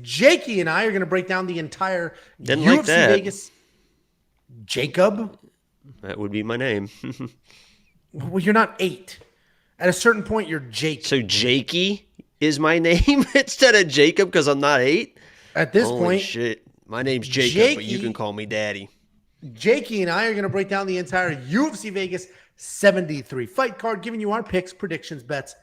Jakey and I are going to break down the entire Didn't UFC like that. Vegas. Jacob? That would be my name. Well, you're not 8. At a certain point, you're Jake. So Jakey is my name instead of Jacob because I'm not 8? At this Holy point, shit. My name's Jacob, but you can call me Daddy. Jakey and I are going to break down the entire UFC Vegas 73 fight card, giving you our picks, predictions, bets,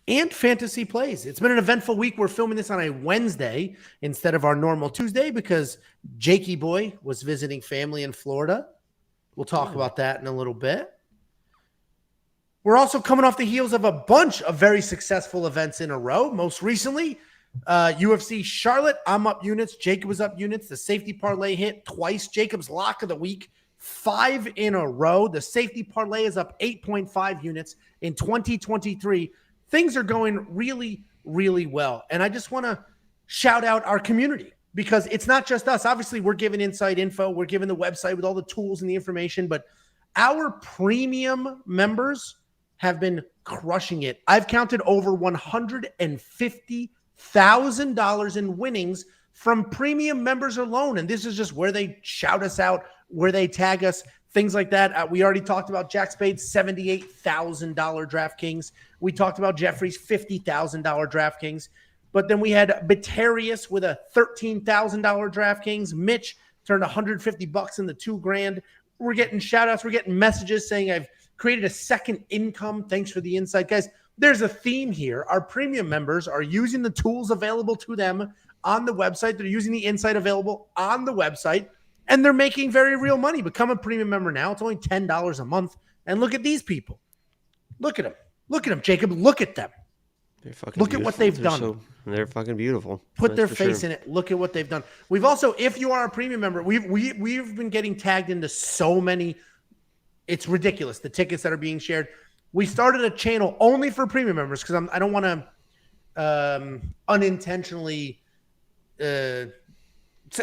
and fantasy plays. It's been an eventful week. We're filming this on a Wednesday instead of our normal Tuesday because Jakey boy was visiting family in Florida. We'll talk about that in a little bit. We're also coming off the heels of a bunch of very successful events in a row. Most recently, UFC Charlotte, I'm up units. Jacob was up units. The safety parlay hit twice. Jacob's lock of the week, 5 in a row. The safety parlay is up 8.5 units in 2023. Things are going really, really well. And I just want to shout out our community because it's not just us. Obviously, we're giving inside info. We're giving the website with all the tools and the information. But our premium members have been crushing it. I've counted over $150,000 in winnings from premium members alone. And this is just where they shout us out, where they tag us, things like that. We already talked about Jack Spade's $78,000 DraftKings. We talked about Jeffrey's $50,000 DraftKings. But then we had Batarius with a $13,000 DraftKings. Mitch turned $150 into $2,000. We're getting shout outs. We're getting messages saying I've created a second income. Thanks for the insight, guys. There's a theme here. Our premium members are using the tools available to them on the website. They're using the insight available on the website, and they're making very real money. Become a premium member now. It's only $10 a month. And look at these people. Look at them. Look at them, Jacob. Look at them. They're fucking Look beautiful. at what they've done. They're fucking beautiful. Put their face in it. Look at what they've done. We've also, if you are a premium member, we've been getting tagged into so many. It's ridiculous, the tickets that are being shared. We started a channel only for premium members because I don't want to unintentionally say,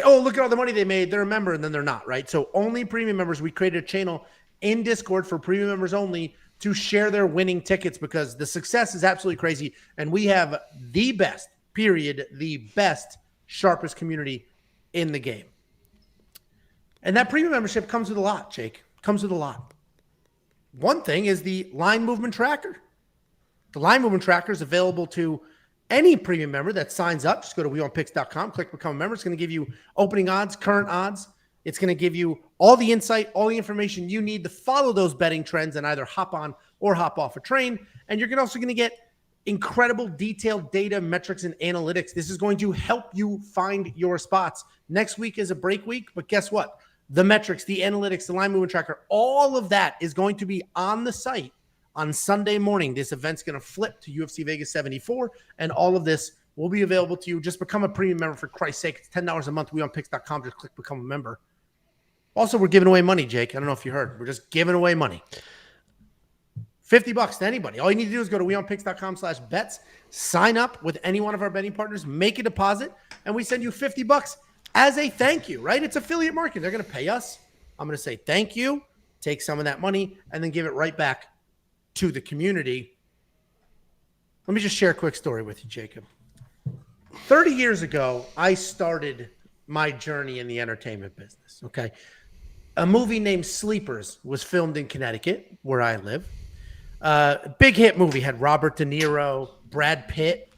oh, look at all the money they made. They're a member, and then they're not, right? So only premium members. We created a channel in Discord for premium members only to share their winning tickets because the success is absolutely crazy. And we have the best, period, the best, sharpest community in the game. And that premium membership comes with a lot, Jake. Comes with a lot. One thing is the line movement tracker. The line movement tracker is available to any premium member that signs up. Just go to weonpicks.com, click become a member. It's going to give you opening odds, current odds. It's going to give you all the insight, all the information you need to follow those betting trends and either hop on or hop off a train. And you're also going to get incredible detailed data, metrics, and analytics. This is going to help you find your spots. Next week is a break week, but guess what? The metrics, the analytics, the line movement tracker, all of that is going to be on the site on Sunday morning. This event's going to flip to UFC Vegas 74, and all of this will be available to you. Just become a premium member, for Christ's sake. It's $10 a month. WeOnPicks.com. Just click become a member. Also, we're giving away money, Jake. I don't know if you heard. We're just giving away money. $50 to anybody. All you need to do is go to weonpicks.com/bets, sign up with any one of our betting partners, make a deposit, and we send you $50 as a thank you, right? It's affiliate marketing. They're going to pay us. I'm going to say thank you, take some of that money, and then give it right back to the community. Let me just share a quick story with you, Jacob. 30 years ago, I started my journey in the entertainment business, okay? A movie named Sleepers was filmed in Connecticut, where I live. Big hit movie, had Robert De Niro, Brad Pitt,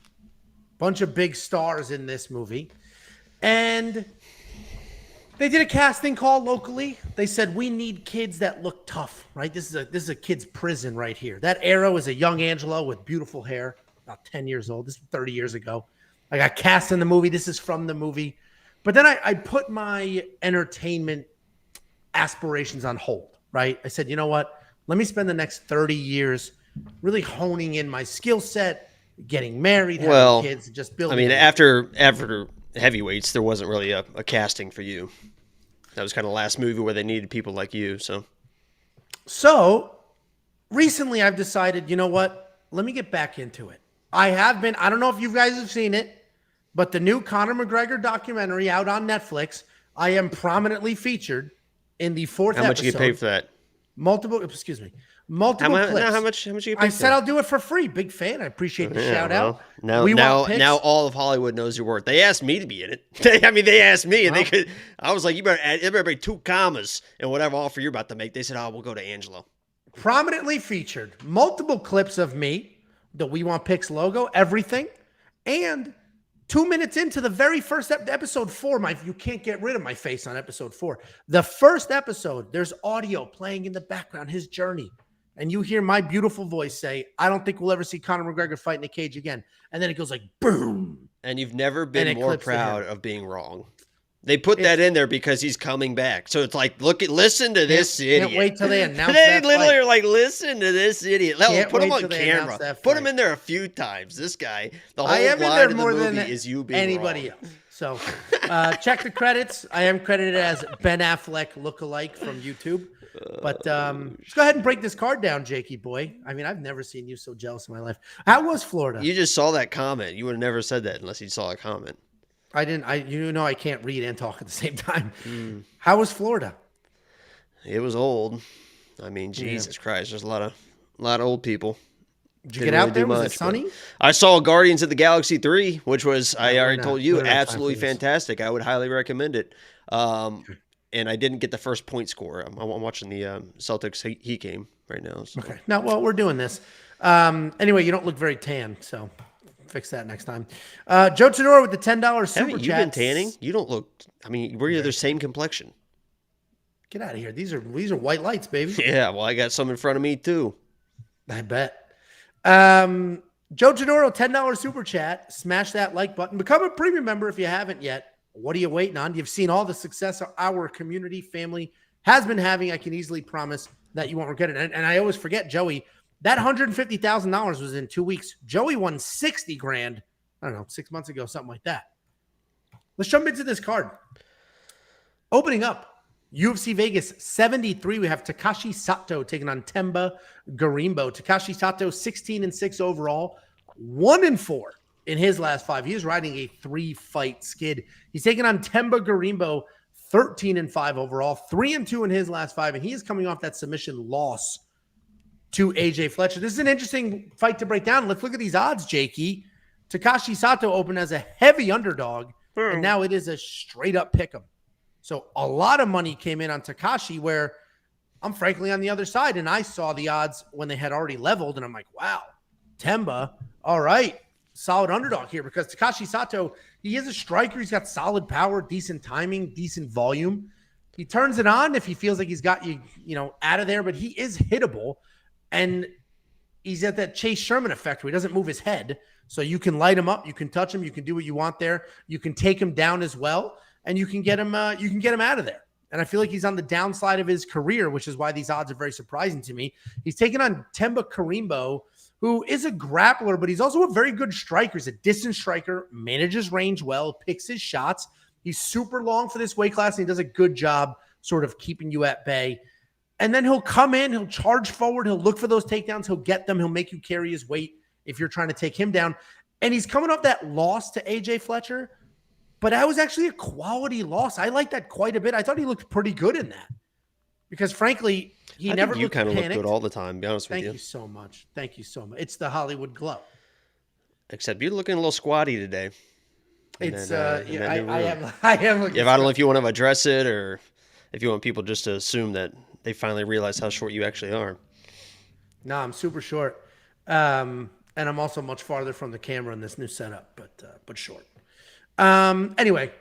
bunch of big stars in this movie. And they did a casting call locally. They said, we need kids that look tough, right? This is a kid's prison right here. That era was a young Angelo with beautiful hair, about 10 years old. This was 30 years ago. I got cast in the movie. This is from the movie. But then I put my entertainment aspirations on hold, right? I said, you know what? Let me spend the next 30 years really honing in my skill set, getting married, having kids, and just building. I mean, after Heavyweights, there wasn't really a casting for you. That was kind of the last movie where they needed people like you. So recently I've decided, you know what? Let me get back into it. I don't know if you guys have seen it, but the new Conor McGregor documentary out on Netflix, I am prominently featured in the 4th episode. How much you get paid for that? multiple clips. How much you I pay said for? I'll do it for free. Big fan. I appreciate the shout out. Now, We want picks. now all of Hollywood knows your worth. They asked me to be in it. They asked me, and I was like, you better make 2 commas and whatever offer you're about to make. They said, oh, we'll go to Angelo. Prominently featured, multiple clips of me, the We Want Picks logo, everything, and 2 minutes into the very first episode 4, you can't get rid of my face on episode 4. The first episode, there's audio playing in the background, his journey. And you hear my beautiful voice say, I don't think we'll ever see Conor McGregor fight in a cage again. And then it goes like, boom. And you've never been more proud of being wrong. They put that in there because he's coming back. So it's like, listen to this idiot. Can't wait till they announce They literally are like, listen to this idiot. Put him on camera. Put him in there a few times. This guy, the whole line of the movie is you being anybody wrong. else. So check the credits. I am credited as Ben Affleck lookalike from YouTube. But just go ahead and break this card down, Jakey boy. I mean, I've never seen you so jealous in my life. How was Florida? You just saw that comment. You would have never said that unless you saw a comment. I didn't. I can't read and talk at the same time. How was Florida? It was old. I mean, Jesus Christ, there's a lot of old people. Did you get out there? Was it sunny? I saw Guardians of the Galaxy 3, which was, I already told you, absolutely fantastic. I would highly recommend it. And I didn't get the first point score. I'm watching the Celtics Heat game right now. So. Okay. Now, well, we're doing this. Anyway, you don't look very tan, so fix that next time. Joe Tedoro with the $10 super chat. Haven't you been tanning? You don't look. I mean, we're the same complexion. Get out of here. These are white lights, baby. Yeah. Well, I got some in front of me too. I bet. Joe Tedoro, $10 super chat. Smash that like button. Become a premium member if you haven't yet. What are you waiting on? You've seen all the success our community family has been having. I can easily promise that you won't regret it. And I always forget, Joey, that $150,000 was in 2 weeks. Joey won 60 grand, I don't know, 6 months ago, something like that. Let's jump into this card. Opening up, UFC Vegas 73. We have Takashi Sato taking on Themba Gorimbo. Takashi Sato, 16-6 overall, 1-4. In his last 5, he is riding a 3-fight skid. He's taking on Themba Gorimbo, 13-5 overall, 3-2 in his last 5, and he is coming off that submission loss to AJ Fletcher. This is an interesting fight to break down. Let's look at these odds, Jakey. Takashi Sato opened as a heavy underdog, and now it is a straight-up pick'em. So a lot of money came in on Takashi, where I'm frankly on the other side, and I saw the odds when they had already leveled, and I'm like, wow, Themba, all right. Solid underdog here because Takashi Sato, he is a striker. He's got solid power, decent timing, decent volume. He turns it on if he feels like he's got you out of there, but he is hittable. And he's at that Chase Sherman effect where he doesn't move his head. So you can light him up, you can touch him, you can do what you want there. You can take him down as well, and you can get him out of there. And I feel like he's on the downside of his career, which is why these odds are very surprising to me. He's taking on Themba Gorimbo, who is a grappler, but he's also a very good striker. He's a distance striker, manages range well, picks his shots. He's super long for this weight class, and he does a good job sort of keeping you at bay. And then he'll come in, he'll charge forward, he'll look for those takedowns, he'll get them, he'll make you carry his weight if you're trying to take him down. And he's coming off that loss to AJ Fletcher, but that was actually a quality loss. I like that quite a bit. I thought he looked pretty good in that. Because frankly, he never looked panicked. You kind of look good all the time, to be honest with you. Thank you so much. Thank you so much. It's the Hollywood glow. Except you're looking a little squatty today. It's I am looking. Yeah, I don't know if you want to address it or if you want people just to assume that they finally realize how short you actually are. No, I'm super short. And I'm also much farther from the camera in this new setup, but short. Anyway,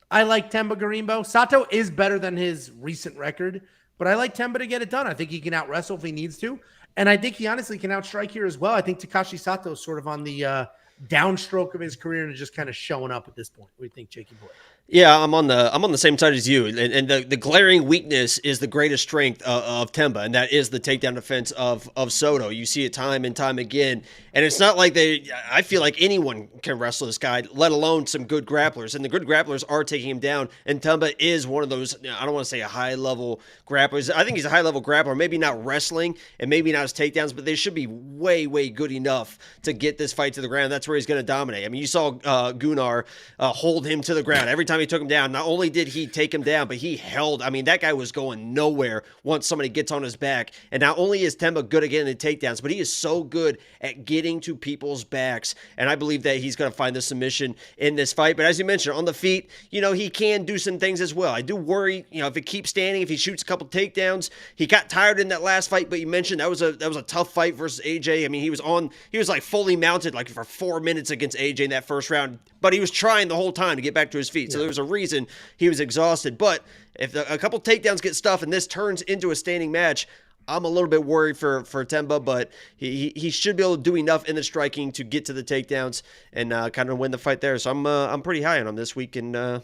I like Themba Gorimbo. Sato is better than his recent record. But I like Themba to get it done. I think he can out-wrestle if he needs to. And I think he honestly can outstrike here as well. I think Takashi Sato is sort of on the downstroke of his career and just kind of showing up at this point. What do you think, Jakey boy? Yeah, I'm on the same side as you, and the glaring weakness is the greatest strength of Themba, and that is the takedown defense of Soto. You see it time and time again, and it's not like I feel like anyone can wrestle this guy, let alone some good grapplers, and the good grapplers are taking him down, and Themba is one of those, I don't want to say a high-level grapplers. I think he's a high-level grappler, maybe not wrestling, and maybe not his takedowns, but they should be way, way good enough to get this fight to the ground. that's where he's going to dominate. I mean, you saw Gunnar hold him to the ground. Every time he took him down, not only did he take him down, but he held. I mean, that guy was going nowhere once somebody gets on his back. And not only is Themba good at getting the takedowns, but he is so good at getting to people's backs. And I believe that he's going to find the submission in this fight. But as you mentioned, on the feet, he can do some things as well. I do worry, if it keeps standing, if he shoots a couple takedowns. He got tired in that last fight, but you mentioned that was a tough fight versus AJ. I mean, he was like fully mounted like for 4 minutes against AJ in that first round, but he was trying the whole time to get back to his feet. So there was a reason he was exhausted. But if a couple takedowns get stuffed and this turns into a standing match, I'm a little bit worried for Themba, but he should be able to do enough in the striking to get to the takedowns and kind of win the fight there. So I'm pretty high on him this week and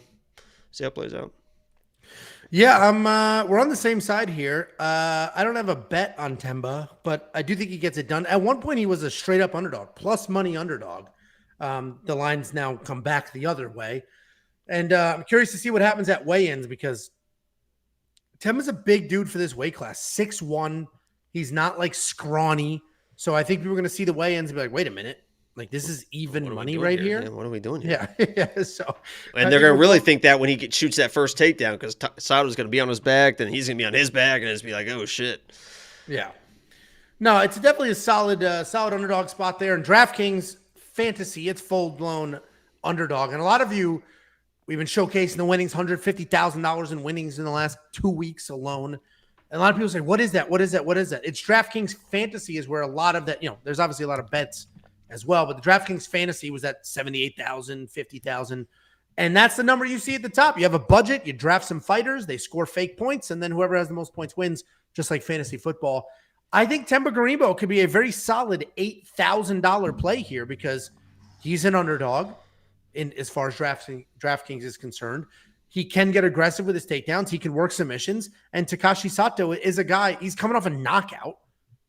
see how it plays out. Yeah, we're on the same side here. I don't have a bet on Themba, but I do think he gets it done. At one point, he was a straight up underdog, plus money underdog. The line's now come back the other way. And I'm curious to see what happens at weigh-ins because Themba's a big dude for this weight class, 6'1". He's not like scrawny. So I think people are going to see the weigh-ins and be like, wait a minute. Like, this is even money right here. Man? What are we doing here? Yeah. So, and they're going to really think that when he shoots that first takedown because Sato's going to be on his back, then he's going to be on his back, and it's be like, oh, shit. Yeah. No, it's definitely a solid underdog spot there. And DraftKings Fantasy, it's full-blown underdog. And a lot of you, we've been showcasing the winnings, $150,000 in winnings in the last 2 weeks alone. And a lot of people say, what is that? What is that? What is that? It's DraftKings Fantasy is where a lot of that, there's obviously a lot of bets as well, but the DraftKings Fantasy was at 78,000, 50,000, and that's the number you see at the top. You have a budget, you draft some fighters, they score fake points, and then whoever has the most points wins, just like fantasy football. I think Themba Gorimbo could be a very solid $8,000 play here because he's an underdog in as far as DraftKings is concerned. He can get aggressive with his takedowns, he can work submissions, and Takashi Sato is a guy, he's coming off a knockout.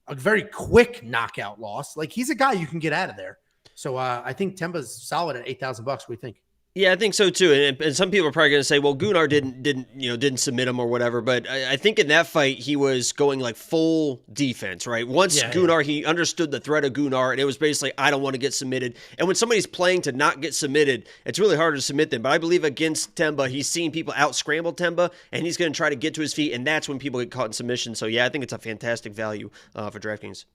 A very quick knockout loss. Like, he's a guy you can get out of there. So I think Themba's solid at $8,000. What do you think? Yeah, I think so too. And some people are probably going to say, well, Gunnar didn't submit him or whatever. But I think in that fight, he was going like full defense, right? Once Gunnar, he understood the threat of Gunnar, and it was basically, I don't want to get submitted. And when somebody's playing to not get submitted, it's really hard to submit them. But I believe against Themba, he's seen people out-scramble Themba, and he's going to try to get to his feet, and that's when people get caught in submission. So, yeah, I think it's a fantastic value for DraftKings.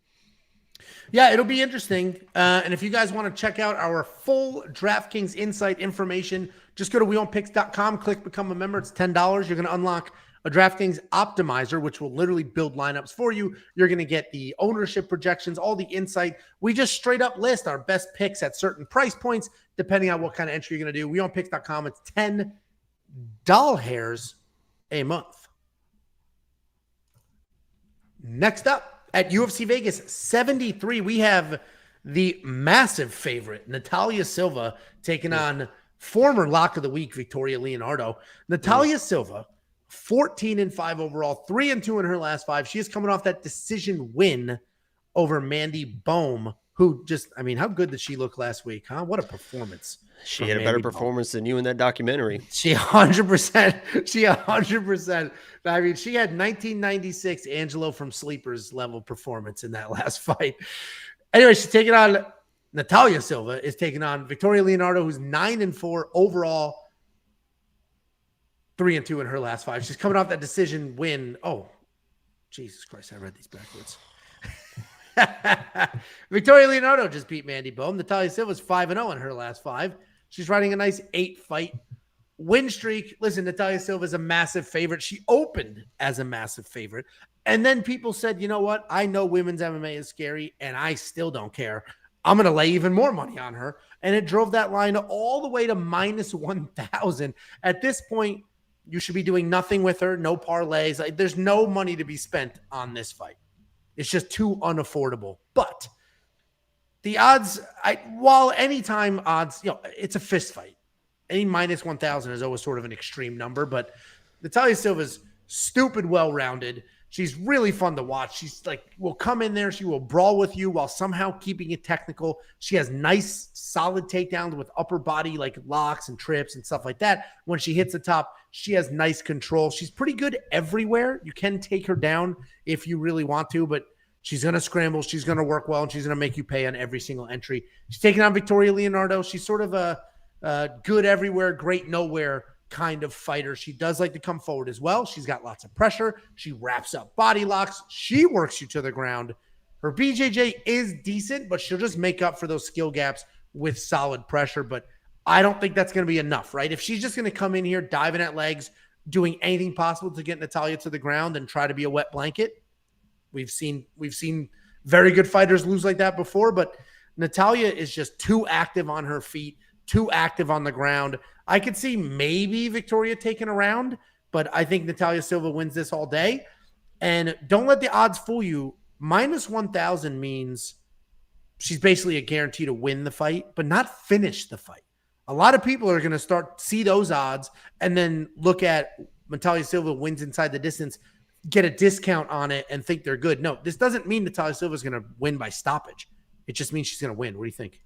Yeah, it'll be interesting. And if you guys want to check out our full DraftKings Insight information, just go to weonpicks.com, click Become a Member. It's $10. You're going to unlock a DraftKings Optimizer, which will literally build lineups for you. You're going to get the ownership projections, all the insight. We just straight up list our best picks at certain price points, depending on what kind of entry you're going to do. Weonpicks.com, it's $10 a month. Next up, at UFC Vegas 73, we have the massive favorite, Natalia Silva, taking on former Lock of the Week, Victoria Leonardo. Natalia Silva, 14-5 overall, 3-2 in her last 5. She is coming off that decision win over Mandy Bohm, who just, how good did she look last week, huh? What a performance. She had a better performance than you in that documentary. She 100%. She 100%. She had 1996 Angelo from Sleepers level performance in that last fight. Anyway, she's taking on Natalia Silva is taking on Victoria Leonardo, who's 9-4 overall, 3-2 in her last 5. She's coming off that decision win. Oh, Jesus Christ! I read these backwards. Victoria Leonardo just beat Mandy Bohm. Natalia Silva's 5-0 in her last 5. She's riding a nice 8-fight win streak. Listen, Natalia Silva is a massive favorite. She opened as a massive favorite. And then people said, you know what? I know women's MMA is scary, and I still don't care. I'm going to lay even more money on her. And it drove that line all the way to minus 1,000. At this point, you should be doing nothing with her. No parlays. There's no money to be spent on this fight. It's just too unaffordable. But the odds, while anytime odds, it's a fist fight. Any minus 1,000 is always sort of an extreme number, but Natalia Silva's stupid well-rounded. She's really fun to watch. She's will come in there. She will brawl with you while somehow keeping it technical. She has nice, solid takedowns with upper body locks and trips and stuff like that. When she hits the top, she has nice control. She's pretty good everywhere. You can take her down if you really want to, but She's going to scramble. She's going to work well, and she's going to make you pay on every single entry. She's taking on Victoria Leonardo. She's sort of a good everywhere, great nowhere kind of fighter. She does like to come forward as well. She's got lots of pressure. She wraps up body locks. She works you to the ground. Her BJJ is decent, but she'll just make up for those skill gaps with solid pressure. But I don't think that's going to be enough, right? If she's just going to come in here diving at legs, doing anything possible to get Natalia to the ground and try to be a wet blanket, we've seen very good fighters lose like that before, but Natalia is just too active on her feet, too active on the ground. I could see maybe Victoria taking a round, but I think Natalia Silva wins this all day. And don't let the odds fool you. Minus 1,000 means she's basically a guarantee to win the fight, but not finish the fight. A lot of people are going to see those odds and then look at Natalia Silva wins inside the distance, get a discount on it, and think they're good. No, this doesn't mean Natalia Silva is going to win by stoppage. It just means she's going to win. What do you think?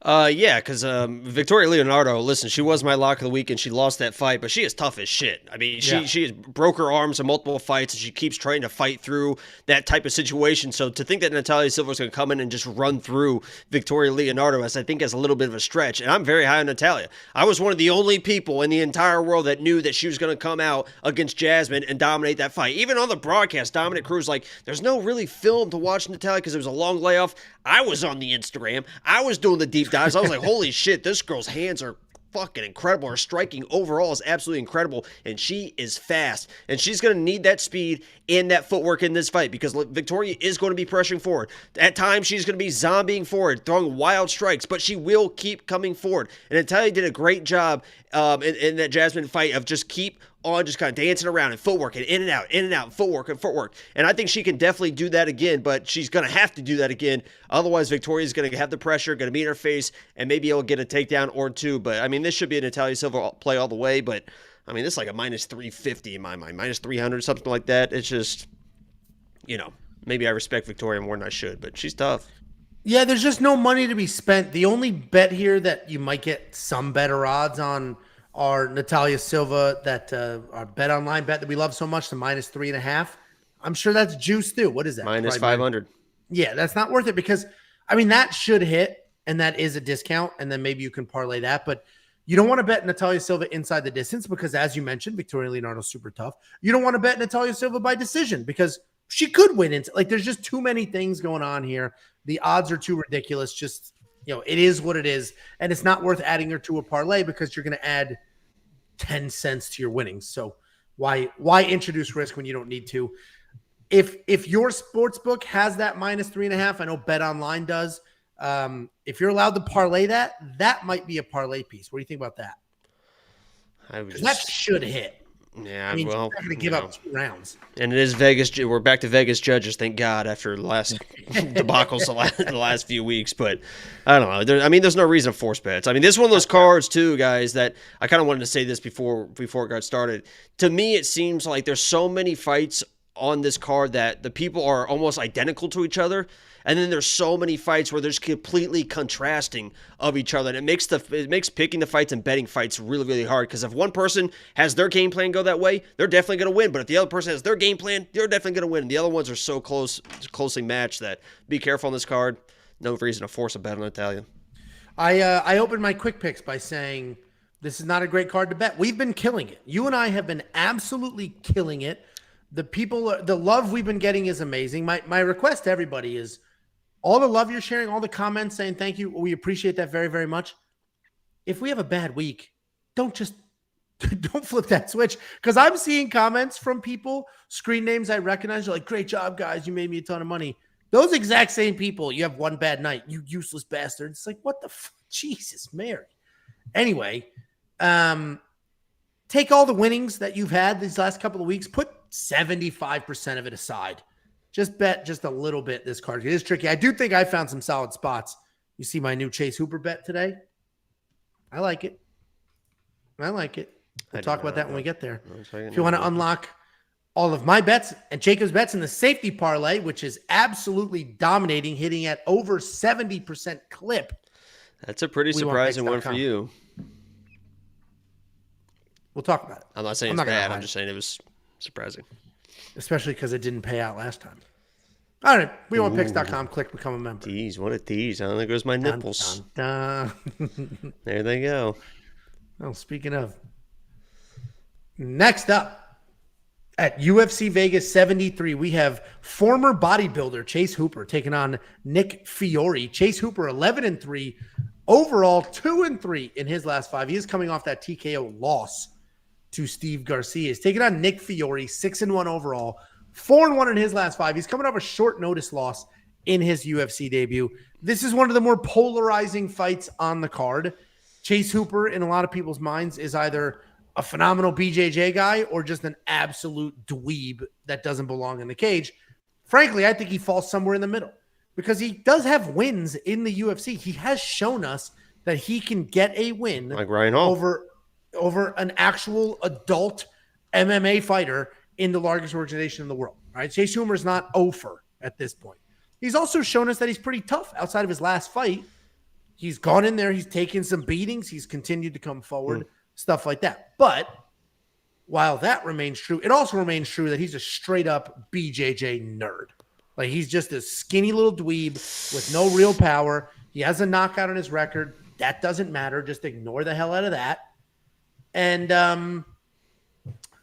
Yeah, because Victoria Leonardo, listen, she was my lock of the week and she lost that fight, but she is tough as shit. I mean, she broke her arms in multiple fights and she keeps trying to fight through that type of situation. So to think that Natalia Silva is going to come in and just run through Victoria Leonardo, I think is a little bit of a stretch. And I'm very high on Natalia. I was one of the only people in the entire world that knew that she was going to come out against Jasmine and dominate that fight. Even on the broadcast, Dominic Cruz like, there's no really film to watch Natalia because it was a long layoff. I was on the Instagram. I was doing the deep dives. I was like, holy shit, this girl's hands are fucking incredible. Her striking overall is absolutely incredible, and she is fast. And she's going to need that speed and that footwork in this fight because Victoria is going to be pressuring forward. At times, she's going to be zombieing forward, throwing wild strikes, but she will keep coming forward. And Natalia did a great job in that Jasmine fight of just keep on just kind of dancing around and footwork and in and out, footwork and footwork. And I think she can definitely do that again, but she's going to have to do that again. Otherwise, Victoria's going to have the pressure, going to be in her face, and maybe it'll get a takedown or two. But, I mean, this should be a Natalia Silva play all the way, but, I mean, this is like a minus 350 in my mind, minus 300, something like that. It's just, maybe I respect Victoria more than I should, but she's tough. Yeah, there's just no money to be spent. The only bet here that you might get some better odds on are Natalia Silva, that our bet online bet that we love so much, the minus 3.5. I'm sure that's juice too. What is that? Minus 500. Yeah, that's not worth it because, I mean, that should hit and that is a discount. And then maybe you can parlay that. But you don't want to bet Natalia Silva inside the distance because, as you mentioned, Victoria Leonardo's super tough. You don't want to bet Natalia Silva by decision because she could win. There's just too many things going on here. The odds are too ridiculous. Just, it is what it is. And it's not worth adding her to a parlay because you're going to add 10 cents to your winnings. So why introduce risk when you don't need to? If your sports book has that minus 3.5, I know Bet Online does. If you're allowed to parlay that might be a parlay piece. What do you think about that? That should hit. Yeah, I mean, well, you're not going to give up 2 rounds. And it is Vegas. We're back to Vegas judges, thank God, after the last debacles the last few weeks. But I don't know. There's no reason to force bets. I mean, this is one of those cards too, guys, that I kind of wanted to say this before it got started. To me, it seems like there's so many fights on this card that the people are almost identical to each other. And then there's so many fights where there's completely contrasting of each other. And it makes picking the fights and betting fights really, really hard. Because if one person has their game plan go that way, they're definitely going to win. But if the other person has their game plan, they're definitely going to win. And the other ones are so closely matched that be careful on this card. No reason to force a bet on Natalia. I opened my quick picks by saying this is not a great card to bet. We've been killing it. You and I have been absolutely killing it. The love we've been getting is amazing. My request to everybody is, all the love you're sharing, all the comments saying thank you, we appreciate that very, very much. If we have a bad week, don't flip that switch. Because I'm seeing comments from people, screen names I recognize, like, great job, guys, you made me a ton of money. Those exact same people, you have one bad night, you useless bastard. It's like, what the Jesus, Mary. Anyway, take all the winnings that you've had these last couple of weeks, put 75% of it aside. Just bet just a little bit this card. It is tricky. I do think I found some solid spots. You see my new Chase Hooper bet today? I like it. We'll talk about that when we get there. If you want to unlock all of my bets and Jacob's bets in the safety parlay, which is absolutely dominating, hitting at over 70% clip. That's a pretty surprising one for you. We'll talk about it. I'm not saying it's bad. I'm just saying it was surprising. Especially because it didn't pay out last time. All right. WeWantPicks.com. Click become a member. Tease. What a tease. Huh? There goes my nipples. Dun, dun. There they go. Well, speaking of. Next up. At UFC Vegas 73, we have former bodybuilder Chase Hooper taking on Nick Fiore. Chase Hooper 11-3, overall 2-3 in his last 5. He is coming off that TKO loss to Steve Garcia. He's taking on Nick Fiore, 6-1 overall, 4-1 in his last 5. He's coming off a short notice loss in his UFC debut. This is one of the more polarizing fights on the card. Chase Hooper, in a lot of people's minds, is either a phenomenal BJJ guy or just an absolute dweeb that doesn't belong in the cage. Frankly, I think he falls somewhere in the middle because he does have wins in the UFC. He has shown us that he can get a win like Ryan Hall over an actual adult MMA fighter in the largest organization in the world. All right, Chase Hooper is not over at this point. He's also shown us that he's pretty tough outside of his last fight. He's gone in there. He's taken some beatings. He's continued to come forward. Stuff like that. But while that remains true, it also remains true that he's a straight up BJJ nerd. Like he's just a skinny little dweeb with no real power. He has a knockout on his record. That doesn't matter. Just ignore the hell out of that. And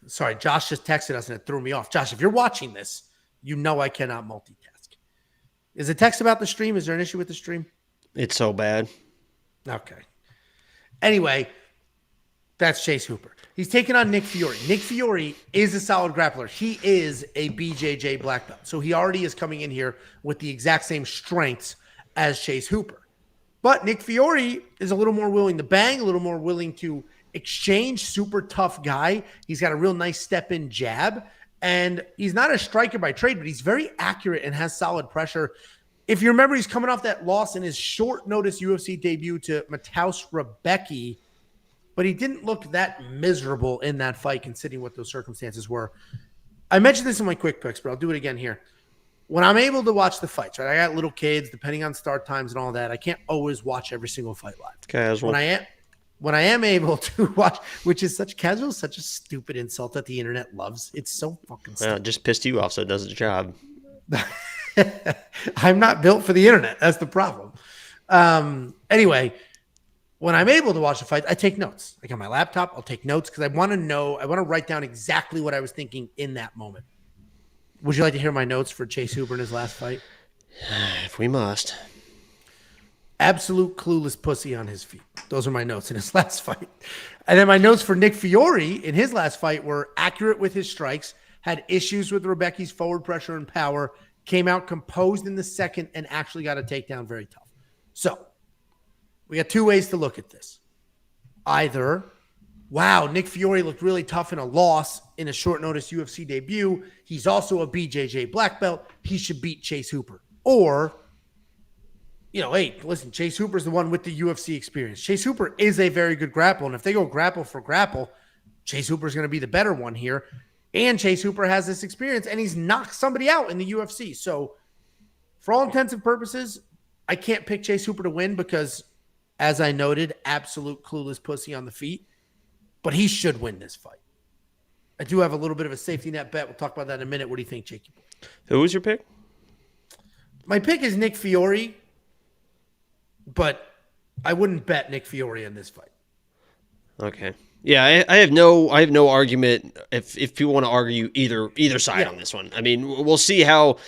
sorry, Josh just texted us and it threw me off. Josh, if you're watching this, you know I cannot multitask. Is the text about the stream? Is there an issue with the stream? It's so bad. Okay. Anyway, that's Chase Hooper. He's taking on Nick Fiore. Nick Fiore is a solid grappler. He is a BJJ black belt. So he already is coming in here with the exact same strengths as Chase Hooper. But Nick Fiore is a little more willing to bang, a little more willing to exchange, super tough guy. He's got a real nice step-in jab. And he's not a striker by trade, but he's very accurate and has solid pressure. If you remember, he's coming off that loss in his short notice UFC debut to Mateusz Rebecki. But he didn't look that miserable in that fight, considering what those circumstances were. I mentioned this in my quick picks, but I'll do it again here. When I'm able to watch the fights, right? I got little kids, depending on start times and all that. I can't always watch every single fight live. Casual. When I am able to watch, which is such casual, such a stupid insult that the internet loves. It's so fucking stupid. It just pissed you off, so it does its job. I'm not built for the internet. That's the problem. Anyway. When I'm able to watch the fight, I take notes. Like on my laptop, I'll take notes because I want to write down exactly what I was thinking in that moment. Would you like to hear my notes for Chase Hooper in his last fight? If we must. Absolute clueless pussy on his feet. Those are my notes in his last fight. And then my notes for Nick Fiore in his last fight were accurate with his strikes, had issues with Rebecki's forward pressure and power, came out composed in the second, and actually got a takedown very tough. So, we got two ways to look at this. Either, wow, Nick Fiore looked really tough in a loss in a short notice UFC debut. He's also a BJJ black belt. He should beat Chase Hooper. Or, hey, listen, Chase Hooper's the one with the UFC experience. Chase Hooper is a very good grappler. And if they go grapple for grapple, Chase Hooper's going to be the better one here. And Chase Hooper has this experience and he's knocked somebody out in the UFC. So for all intents and purposes, I can't pick Chase Hooper to win because, as I noted, absolute clueless pussy on the feet. But he should win this fight. I do have a little bit of a safety net bet. We'll talk about that in a minute. What do you think, Jake? Who was your pick? My pick is Nick Fiore, but I wouldn't bet Nick Fiore in this fight. Okay. Yeah, I have no argument if people want to argue either side on this one. I mean, we'll see how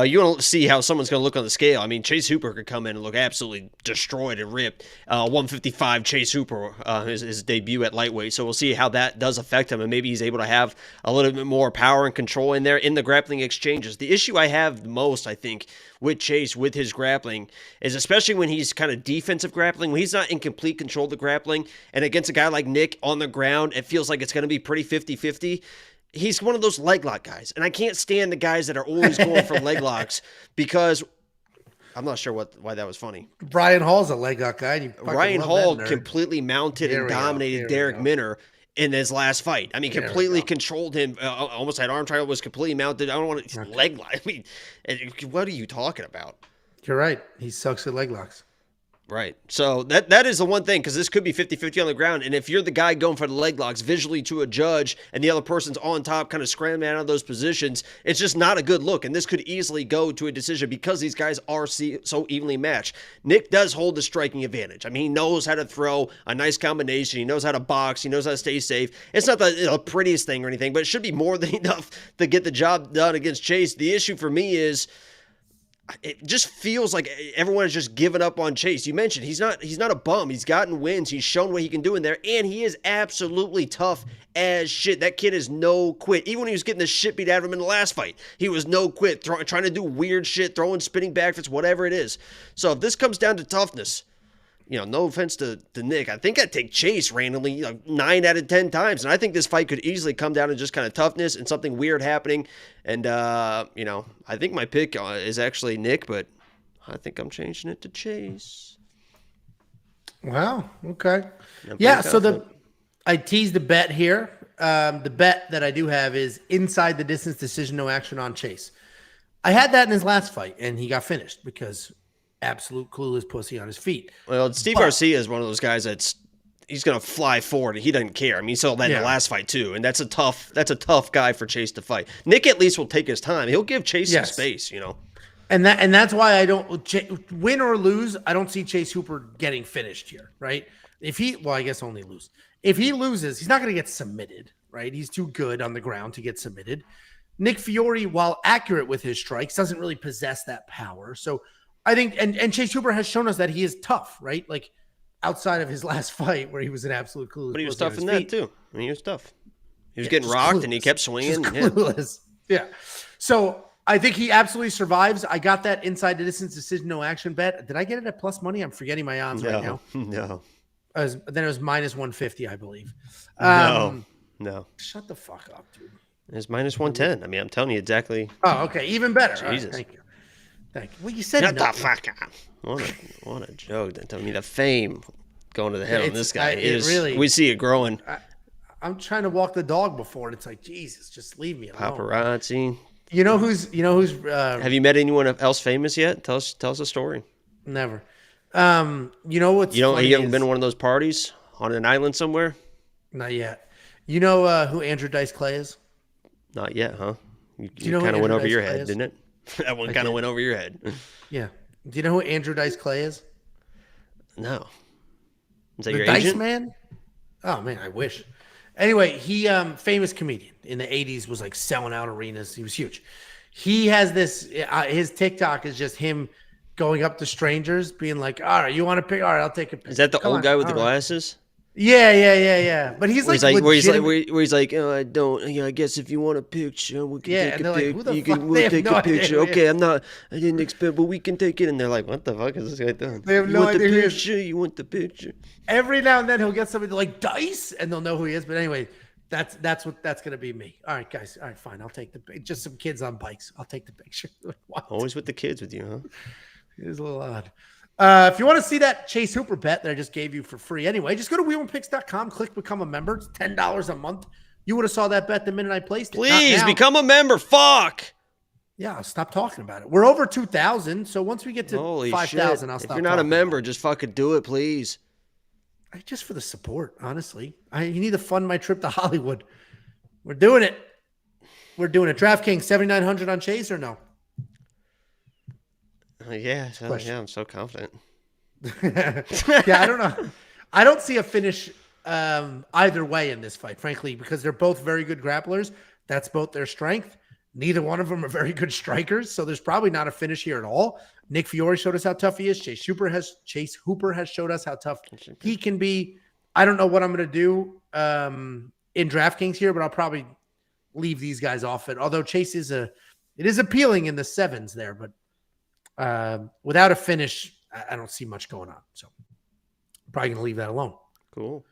you want to see how someone's going to look on the scale. I mean, Chase Hooper could come in and look absolutely destroyed and ripped. 155 Chase Hooper, his debut at lightweight. So we'll see how that does affect him, and maybe he's able to have a little bit more power and control in there in the grappling exchanges. The issue I have the most, I think, with Chase, with his grappling, is especially when he's kind of defensive grappling, when he's not in complete control of the grappling, and against a guy like Nick on the ground, it feels like it's going to be pretty 50-50. He's one of those leg lock guys, and I can't stand the guys that are always going for leg locks because I'm not sure why that was funny. Brian Hall's a leg lock guy. Ryan Hall completely mounted and dominated Derek Minner in his last fight. I mean, completely controlled him. Almost had arm triangle, was completely mounted. I don't want to leg lock. I mean, what are you talking about? You're right. He sucks at leg locks. Right. So that is the one thing, because this could be 50-50 on the ground. And if you're the guy going for the leg locks visually to a judge and the other person's on top kind of scrambling out of those positions, it's just not a good look. And this could easily go to a decision because these guys are so evenly matched. Nick does hold the striking advantage. I mean, he knows how to throw a nice combination. He knows how to box. He knows how to stay safe. It's not the prettiest thing or anything, but it should be more than enough to get the job done against Chase. The issue for me is, it just feels like everyone has just given up on Chase. You mentioned he's not a bum. He's gotten wins. He's shown what he can do in there, and he is absolutely tough as shit. That kid is no quit. Even when he was getting the shit beat out of him in the last fight, he was no quit, trying to do weird shit, throwing spinning backflips, whatever it is. So if this comes down to toughness, no offense to Nick, I think I'd take Chase randomly 9 out of 10 times. And I think this fight could easily come down to just kind of toughness and something weird happening. And, I think my pick is actually Nick, but I think I'm changing it to Chase. Wow. Okay. Yeah. So I teased the bet here. The bet that I do have is inside the distance decision, no action on Chase. I had that in his last fight, and he got finished because absolute clueless pussy on his feet. Well, Steve Garcia is one of those guys he's going to fly forward. He doesn't care. I mean, he saw that in the last fight too, and that's a tough guy for Chase to fight. Nick at least will take his time. He'll give Chase some space, And that's why I don't win or lose. I don't see Chase Hooper getting finished here, right? I guess only lose. If he loses, he's not going to get submitted, right? He's too good on the ground to get submitted. Nick Fiore, while accurate with his strikes, doesn't really possess that power. So I think, and Chase Hooper has shown us that he is tough, right? Like outside of his last fight where he was an absolute clueless. But he was tough in that too. I mean, he was tough. He was getting rocked clueless. And he kept swinging. Clueless. Yeah. So I think he absolutely survives. I got that inside the distance decision, no action bet. Did I get it at plus money? I'm forgetting my odds right now. No. Then it was minus 150, I believe. No. Shut the fuck up, dude. It's minus 110. I mean, I'm telling you exactly. Oh, okay. Even better. Jesus. Right, thank you. Well, you said shut the fuck up. What a joke. I mean, the fame going to the head on this guy is really. We see it growing. I'm trying to walk the dog before, and it's like, Jesus, just leave me alone. Paparazzi. You know who's? Have you met anyone else famous yet? Tell us a story. Never. You know what's? You haven't been to one of those parties on an island somewhere? Not yet. You know who Andrew Dice Clay is? Not yet, huh? You know kind of went over your head, didn't it? That one kind of went over your head. Yeah. Do you know who Andrew Dice Clay is? No. Is that the your Dice agent? Man? Oh man, I wish. Anyway, he famous comedian in the 80s, was like selling out arenas. He was huge. He has this his TikTok is just him going up to strangers being like, all right, you want to pick? All right, I'll take a picture. Is that the old guy with the glasses? Yeah. But he's like, where he's like, oh, I don't. I guess if you want a picture, we can take a picture. We'll take a picture. Okay, I didn't expect, but we can take it. And they're like, what the fuck is this guy doing? They have no idea. You want the picture? Every now and then he'll get somebody like Dice, and they'll know who he is. But anyway, that's gonna be me. All right, guys. All right, fine. I'll take just some kids on bikes. I'll take the picture. Always with the kids with you, huh? It is a little odd. If you want to see that Chase Hooper bet that I just gave you for free anyway, just go to wheelmanpicks.com, click become a member. It's $10 a month. You would have saw that bet the minute I placed it. Please become a member. Fuck. Yeah, I'll stop talking about it. We're over 2,000, so once we get to 5,000, I'll stop. If you're not a member, just fucking do it, please. Just for the support, honestly. You need to fund my trip to Hollywood. We're doing it. DraftKings 7,900 on Chase or no? Yeah, I'm so confident. Yeah, I don't know. I don't see a finish either way in this fight, frankly, because they're both very good grapplers. That's both their strength. Neither one of them are very good strikers, so there's probably not a finish here at all. Nick Fiore showed us how tough he is. Chase Hooper has showed us how tough he can be. I don't know what I'm going to do in DraftKings here, but I'll probably leave these guys off it. Although Chase is appealing in the sevens there, but without a finish, I don't see much going on. So I'm probably going to leave that alone. Cool.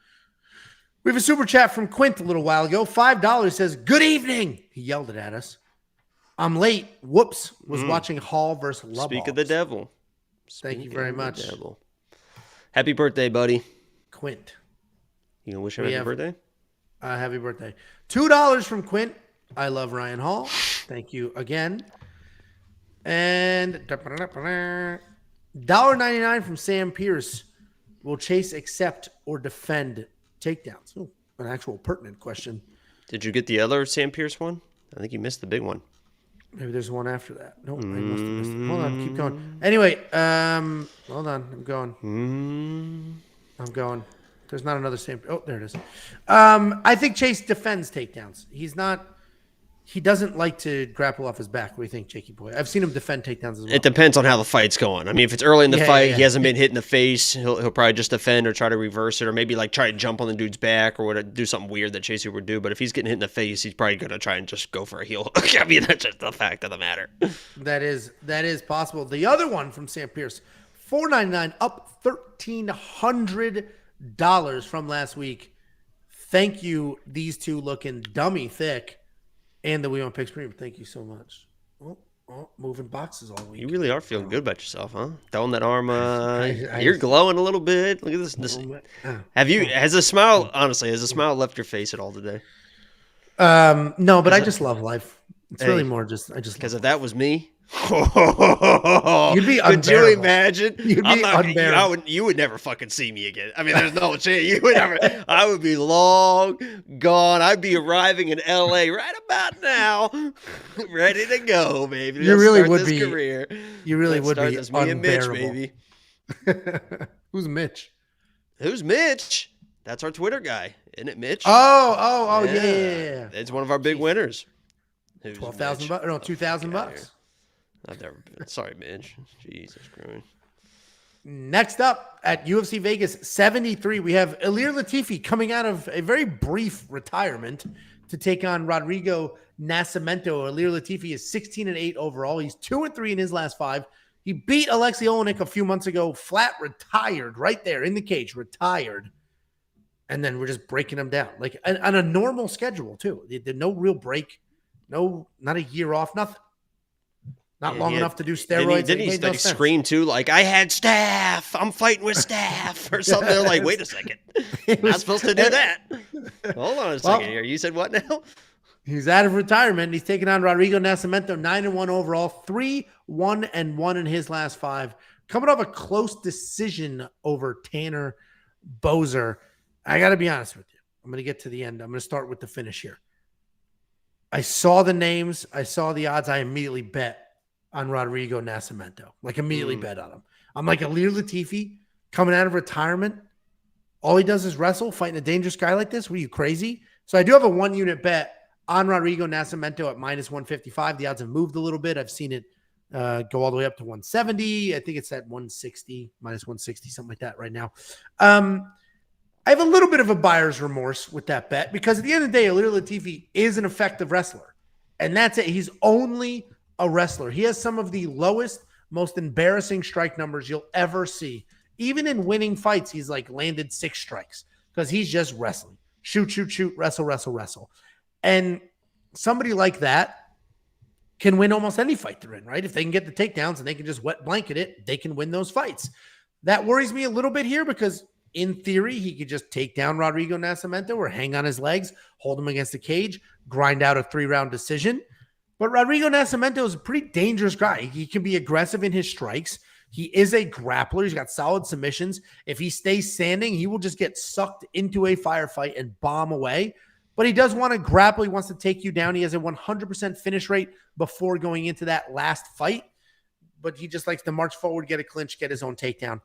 We have a super chat from Quint a little while ago. $5 says, good evening. He yelled it at us. I'm late. Whoops. Was watching Hall versus Love. Speak of the devil. Thank you very much. Happy birthday, buddy. Quint. You going to wish him happy birthday? Happy birthday. $2 from Quint. I love Ryan Hall. Thank you again. And $1.99 from Sam Pierce. Will Chase accept or defend takedowns? Ooh, an actual pertinent question. Did you get the other Sam Pierce one? I think you missed the big one. Maybe there's one after that. No, I must have missed it. Hold on, keep going. Anyway, hold on, I'm going. There's not another Sam. Oh, there it is. I think Chase defends takedowns. He doesn't like to grapple off his back. What do you think, Jakey boy? I've seen him defend takedowns as well. It depends on how the fight's going. I mean, if it's early in the fight, he hasn't been hit in the face, he'll probably just defend or try to reverse it, or maybe like try to jump on the dude's back or whatever, do something weird that Chase would do. But if he's getting hit in the face, he's probably going to try and just go for a heel. I mean, that's just the fact of the matter. That is possible. The other one from Sam Pierce, $4.99, up $1,300 from last week. Thank you, these two looking dummy thick. And the We Want Picks Premium. Thank you so much. Oh, moving boxes all week. You really are feeling good about yourself, huh? Throwing that arm. You're glowing a little bit. Look at this. Has a smile left your face at all today? No, but I just love life. It's really more just, because if that was me, you'd be unbearable. Could you imagine? You'd be unbearable. You would never fucking see me again. I mean, there's no chance. You would never. I would be long gone. I'd be arriving in LA right about now, ready to go, baby. You really would be. Career. You really would be unbearable. Me and Mitch, baby. Who's Mitch? Who's Mitch? That's our Twitter guy, isn't it, Mitch? Oh, yeah. It's one of our big winners. $12,000 no, $2,000. I've never been. Sorry, Mitch. Jesus Christ. Next up at UFC Vegas 73, we have Ilir Latifi coming out of a very brief retirement to take on Rodrigo Nascimento. Ilir Latifi is 16-8 overall. He's 2-3 in his last 5. He beat Alexei Olenek a few months ago, flat retired right there in the cage, retired. And then we're just breaking him down like on a normal schedule too. No real break. No, not a year off, nothing. Not long enough to do steroids. Didn't he like scream too? Like, I had staph. I'm fighting with staph or something. They're like, wait a second. Not supposed to do that. Hold on a second here. You said what now? He's out of retirement. He's taking on Rodrigo Nascimento, 9-1 overall, 3-1-1 in his last 5. Coming off a close decision over Tanner Boser. I got to be honest with you. I'm going to get to the end. I'm going to start with the finish here. I saw the names. I saw the odds. I immediately bet on Rodrigo Nascimento. Like, immediately bet on him. I'm like, Ilir Latifi coming out of retirement. All he does is wrestle, fighting a dangerous guy like this. Were you crazy? So I do have a 1-unit bet on Rodrigo Nascimento at -155. The odds have moved a little bit. I've seen it go all the way up to 170. I think it's at 160, -160, something like that right now. I have a little bit of a buyer's remorse with that bet because at the end of the day, Ilir Latifi is an effective wrestler. And that's it. He's only a wrestler. He has some of the lowest, most embarrassing strike numbers you'll ever see. Even in winning fights, he's like landed 6 strikes because he's just wrestling. Shoot, wrestle. And somebody like that can win almost any fight they're in, right? If they can get the takedowns and they can just wet blanket it, they can win those fights. That worries me a little bit here because in theory, he could just take down Rodrigo Nascimento or hang on his legs, hold him against the cage, grind out a 3-round decision. But Rodrigo Nascimento is a pretty dangerous guy. He can be aggressive in his strikes. He is a grappler. He's got solid submissions. If he stays standing, he will just get sucked into a firefight and bomb away. But he does want to grapple. He wants to take you down. He has a 100% finish rate before going into that last fight. But he just likes to march forward, get a clinch, get his own takedown.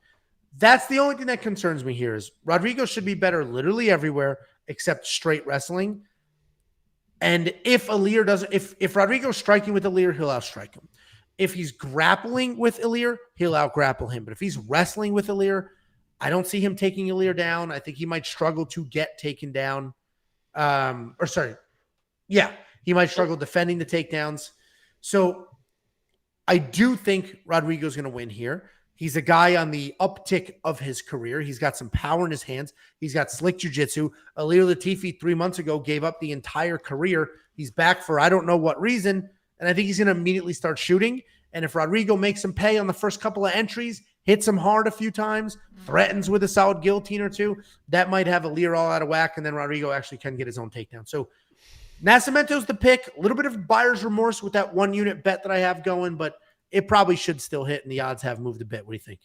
That's the only thing that concerns me here is Rodrigo should be better literally everywhere except straight wrestling. And if Ilir doesn't, if Rodrigo's striking with Ilir, he'll outstrike him. If he's grappling with Ilir, he'll outgrapple him. But if he's wrestling with Ilir, I don't see him taking Ilir down. I think he might struggle to get taken down. He might struggle defending the takedowns. So I do think Rodrigo's going to win here. He's a guy on the uptick of his career. He's got some power in his hands. He's got slick jiu-jitsu. Ilir Latifi 3 months ago gave up the entire career. He's back for I don't know what reason, and I think he's going to immediately start shooting. And if Rodrigo makes him pay on the first couple of entries, hits him hard a few times, threatens with a solid guillotine or two, that might have Ilir all out of whack, and then Rodrigo actually can get his own takedown. So Nascimento's the pick. A little bit of buyer's remorse with that 1-unit bet that I have going, but it probably should still hit, and the odds have moved a bit. What do you think?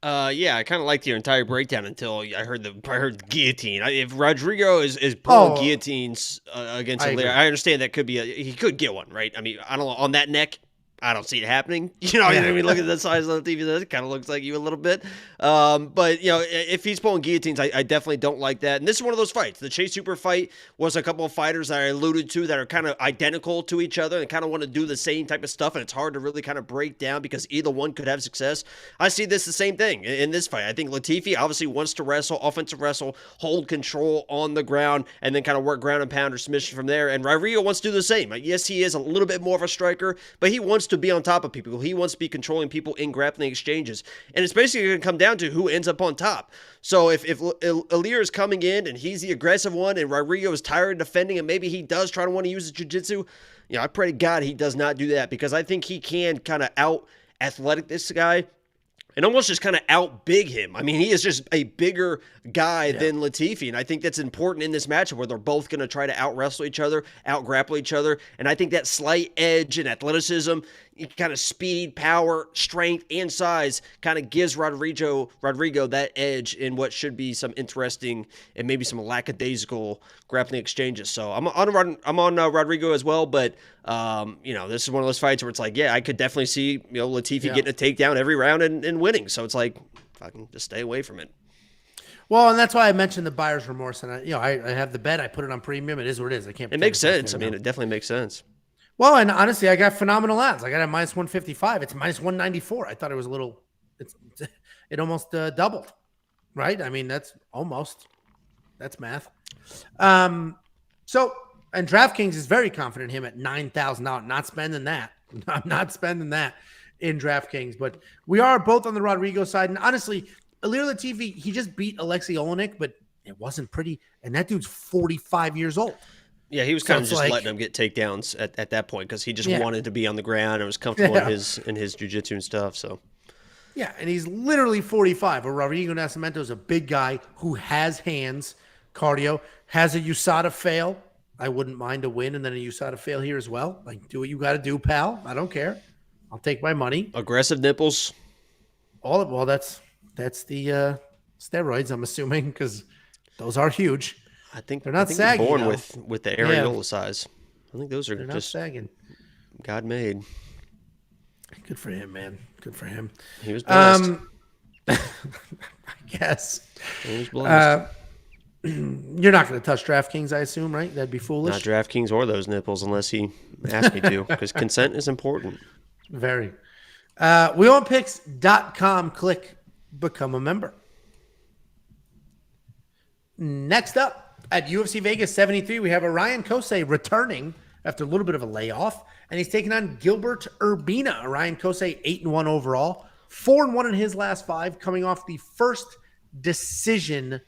Yeah, I kind of liked your entire breakdown until I heard the guillotine. If Rodrigo is pulling guillotines against Ilir, I understand that could be he could get one, right? I mean, I don't know, on that neck. I don't see it happening. You know what I mean? Look at the size of the TV. It kind of looks like you a little bit. But, you know, if he's pulling guillotines, I definitely don't like that. And this is one of those fights. The Chase Super fight was a couple of fighters that I alluded to that are kind of identical to each other and kind of want to do the same type of stuff. And it's hard to really kind of break down because either one could have success. I see this the same thing in this fight. I think Latifi obviously wants to wrestle, offensive wrestle, hold control on the ground, and then kind of work ground and pound or submission from there. And Rodrigo wants to do the same. Yes, he is a little bit more of a striker, but he wants to be on top of people. He wants to be controlling people in grappling exchanges. And it's basically going to come down to who ends up on top. So if Ilir is coming in and he's the aggressive one and Rodrigo is tired of defending and maybe he does try to want to use his jiu-jitsu, you know, I pray to God he does not do that because I think he can kind of out-athletic this guy and almost just kind of out-big him. I mean, he is just a bigger guy than Latifi, and I think that's important in this matchup where they're both going to try to out-wrestle each other, out-grapple each other, and I think that slight edge and athleticism, kind of speed, power, strength, and size kind of gives Rodrigo that edge in what should be some interesting and maybe some lackadaisical grappling exchanges. So I'm on Rodrigo as well, but you know, this is one of those fights where it's like, yeah, I could definitely see, you know, Latifi getting a takedown every round and winning. So it's like, I can just stay away from it. Well, and that's why I mentioned the buyer's remorse. And I have the bet. I put it on premium. It is what it is. I can't. It makes sense. I mean, it definitely makes sense. Well, and honestly, I got phenomenal odds. I got a minus 155. It's minus 194. I thought it was a little. It almost doubled, right? I mean, that's math. So, and DraftKings is very confident in him at $9,000. Not spending that. I'm not spending that in DraftKings. But we are both on the Rodrigo side. And honestly, Ilir Latifi, he just beat Alexei Olenek, but it wasn't pretty. And that dude's 45 years old. Yeah, he was kind of just letting him get takedowns at that point because he just wanted to be on the ground and was comfortable in his jiu-jitsu and stuff. So, yeah, and he's literally 45. But Rodrigo Nascimento is a big guy who has hands, cardio, has a USADA fail. I wouldn't mind a win and then a USADA fail here as well. Like, do what you got to do, pal. I don't care. I'll take my money. Aggressive nipples. That's the steroids, I'm assuming, because those are huge. I think they're not sagging. Born with the areola size. I think those are they're just not sagging. God made. Good for him, man. Good for him. He was blessed. I guess. He was blessed. You're not going to touch DraftKings, I assume, right? That'd be foolish. Not DraftKings or those nipples unless he asked me to, because consent is important. Very. WeWantPicks.com. Click become a member. Next up, at UFC Vegas 73, we have Orion Cosce returning after a little bit of a layoff, and he's taking on Gilbert Urbina. Orion Cosce 8-1 overall, 4-1 in his last 5, coming off the first decision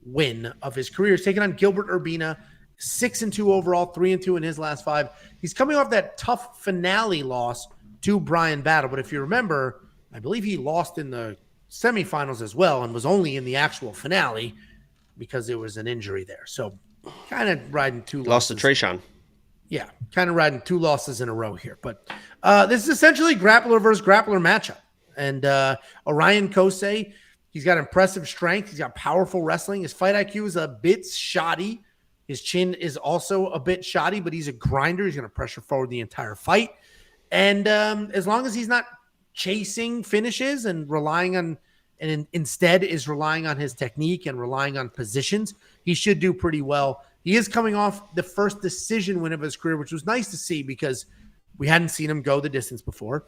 win of his career. He's taking on Gilbert Urbina, 6-2 overall, 3-2 in his last 5. He's coming off that tough finale loss to Brian Battle, but if you remember, I believe he lost in the semifinals as well and was only in the actual finale because there was an injury there. So kind of riding two losses. Lost to Trayshawn. Yeah, kind of riding 2 losses in a row here. But this is essentially grappler versus grappler matchup. And Orion Cosce, he's got impressive strength. He's got powerful wrestling. His fight IQ is a bit shoddy. His chin is also a bit shoddy, but he's a grinder. He's going to pressure forward the entire fight. And as long as he's not chasing finishes and relying on and instead is relying on his technique and relying on positions, he should do pretty well. He is coming off the first decision win of his career, which was nice to see because we hadn't seen him go the distance before.